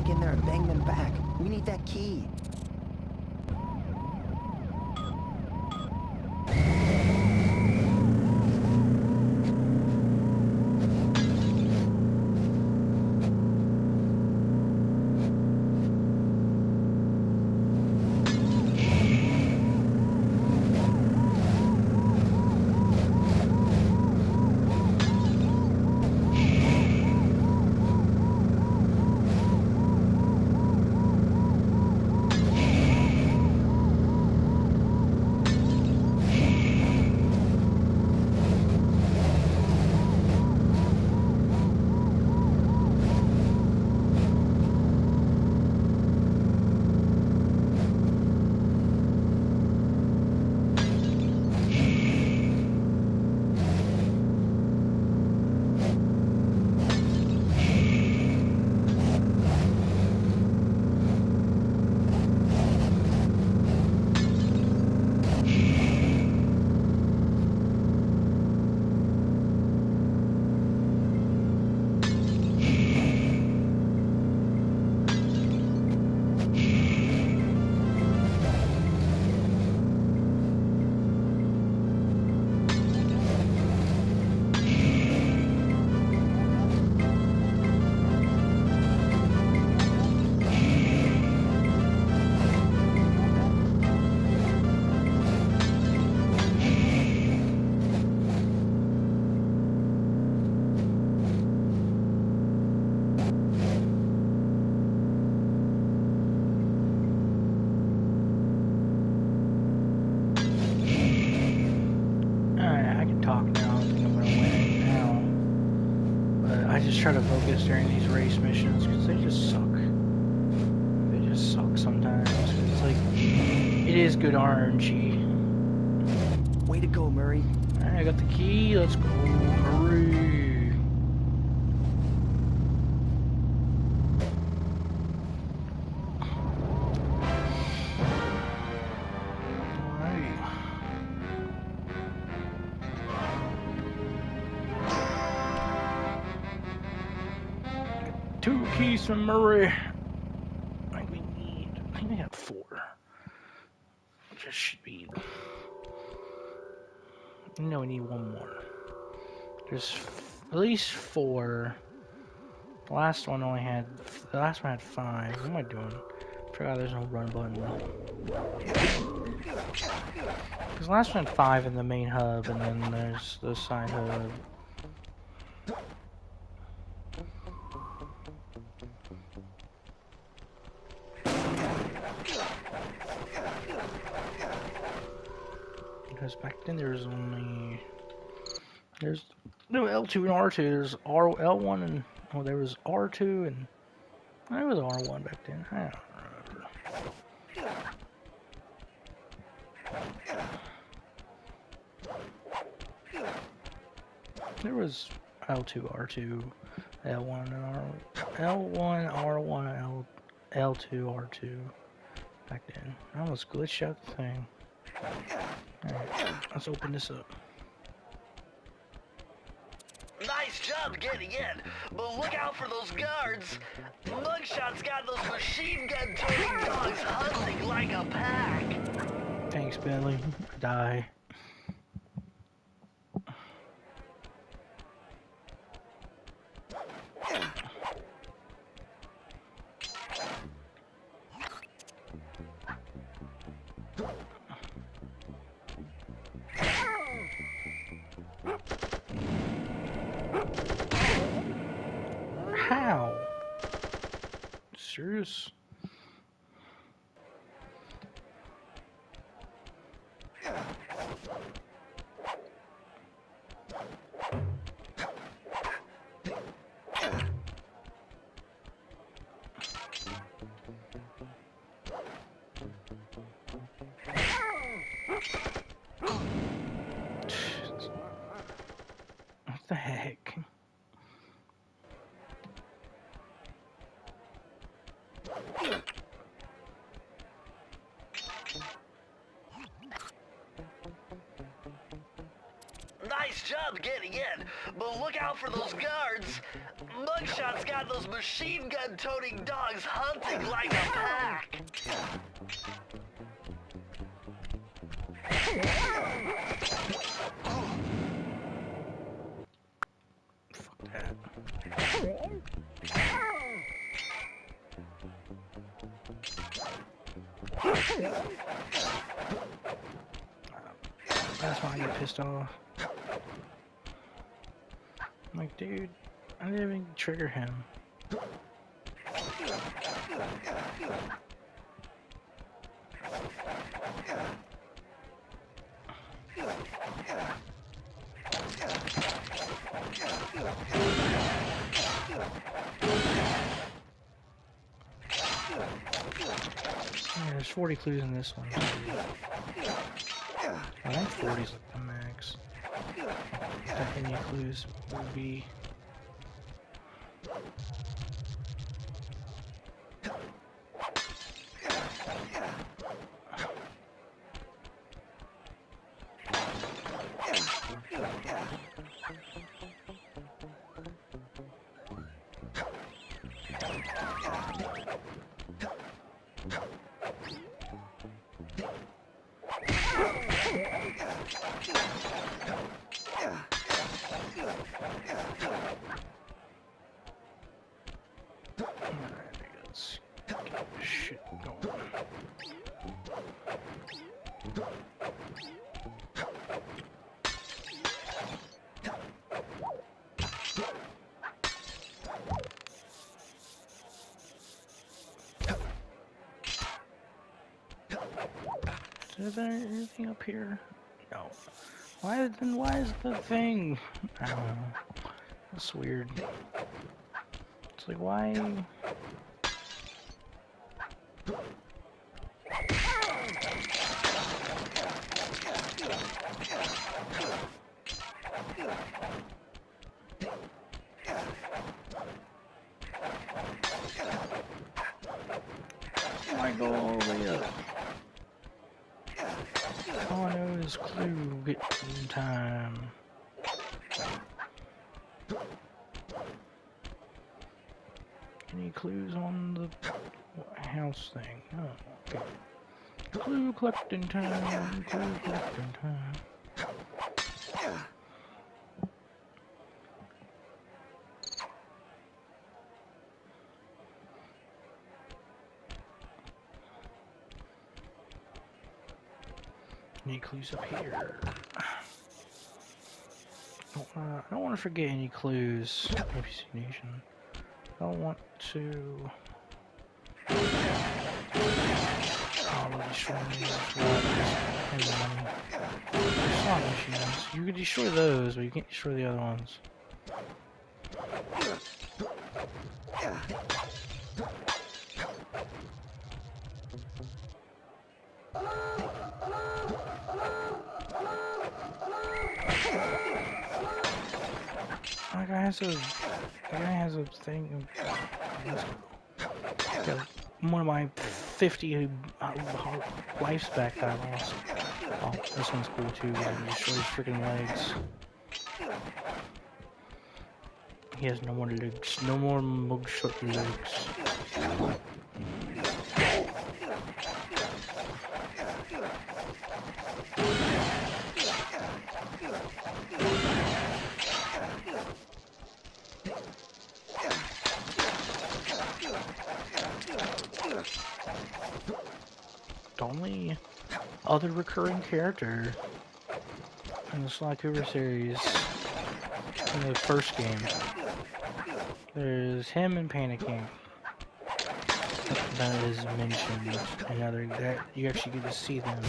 H: back in there and bang them back. We need that key.
A: Try to focus during these race missions because they just suck. They just suck sometimes. It's like, it is good RNG.
H: Way to go, Murray.
A: Alright, I got the key. Let's go. Hurry. Alright. 2 keys from Murray. I think we have 4. Just should be. No, we need 1 more. There's at least 4. The last one had 5. What am I doing? I forgot there's no run button. Because the last one had 5 in the main hub, and then there's the side hub. Because back then there's no L2 and R2. There's L1 and there was R2 and there was R1 back then. I don't remember. There was L2, R2, L1 and L1, R1, L2, R2 back then. I almost glitched out the thing. Alright, let's open this up.
C: Nice job getting in, but look out for those guards. Mugshot's got those machine gun toting dogs hunting like a pack.
A: Thanks, Bentley. Die. How? Serious? What the heck?
C: nice job getting in, but look out for those guards. Mugshot's got those machine gun-toting dogs hunting like a pack.
A: Fuck that. That's why I get pissed off. I'm like, dude, I didn't even trigger him. Yeah, there's 40 clues in this one. I think 40 is like the max. Any clues would be. Shit going. Is there anything up here? No. Why is the thing? I don't know. That's weird. It's like, why? Why go all the way up? All I know is clue getting time. Any clues on the house thing? Oh, okay. Clue collecting time. Clue collecting time. Any clues up here? I don't want to forget any clues. ABC Nation. I don't want to. Destroy slot machines. You can destroy those, but you can't destroy the other ones. That guy has a thing. One of my 50 lives back that I lost. Oh, this one's cool too. He destroys freaking legs. He has no more legs. No more mugshot legs. The only other recurring character in the Sly Cooper series in the first game. There's him and Panicking. That is mentioned. Another that you actually get to see them.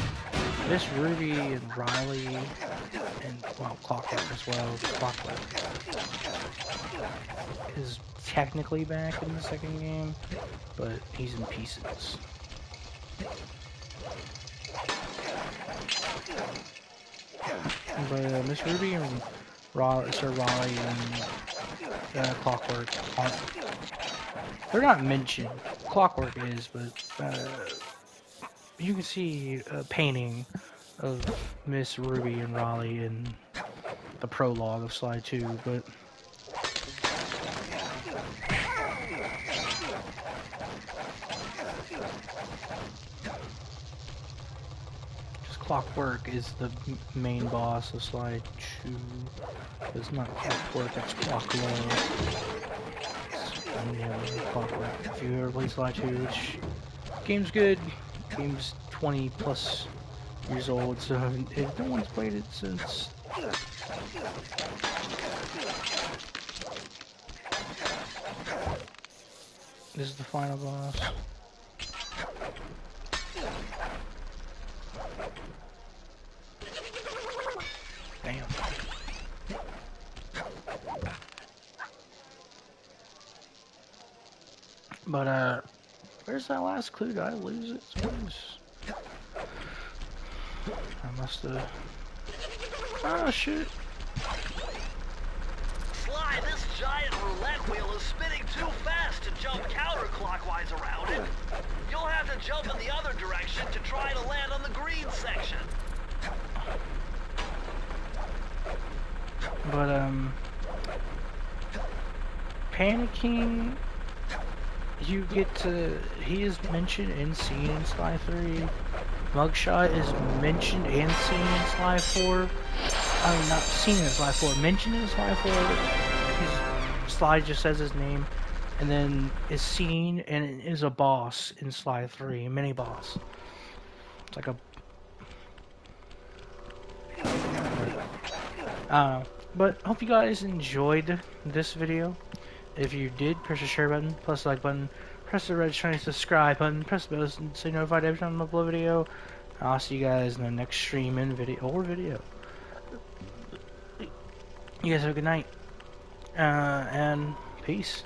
A: Miss Ruby and Riley and well Clockwork as well. Clockwork is technically back in the second game, but he's in pieces. But Miss Ruby and Sir Raleigh and Clockwork aren't. They're not mentioned. Clockwork is, but you can see a painting of Miss Ruby and Raleigh in the prologue of Sly 2, but just Clockwork is the main boss of Sly 2. It's not Clockwork, it's Clockwork. Clockwork. If you ever played Sly 2, which game's good. Game's 20 plus years old, so if no one's played it since this is the final boss. Damn. But where's that last clue? Did I lose it? I must have. Oh shit.
C: Sly, this giant roulette wheel is spinning too fast to jump counterclockwise around it. You'll have to jump in the other direction to try to land on the green section.
A: But panicking. You get to. He is mentioned and seen in Sly 3. Mugshot is mentioned and seen in Sly 4. I mean, not seen in Sly 4, mentioned in Sly 4. Sly just says his name, and then is seen and is a boss in Sly 3, a mini boss. It's like a. I don't know. But hope you guys enjoyed this video. If you did, press the share button, plus the like button, press the red shiny subscribe button, press the bell to stay notified every time I upload a video. I'll see you guys in the next stream and video. You guys have a good night. And peace.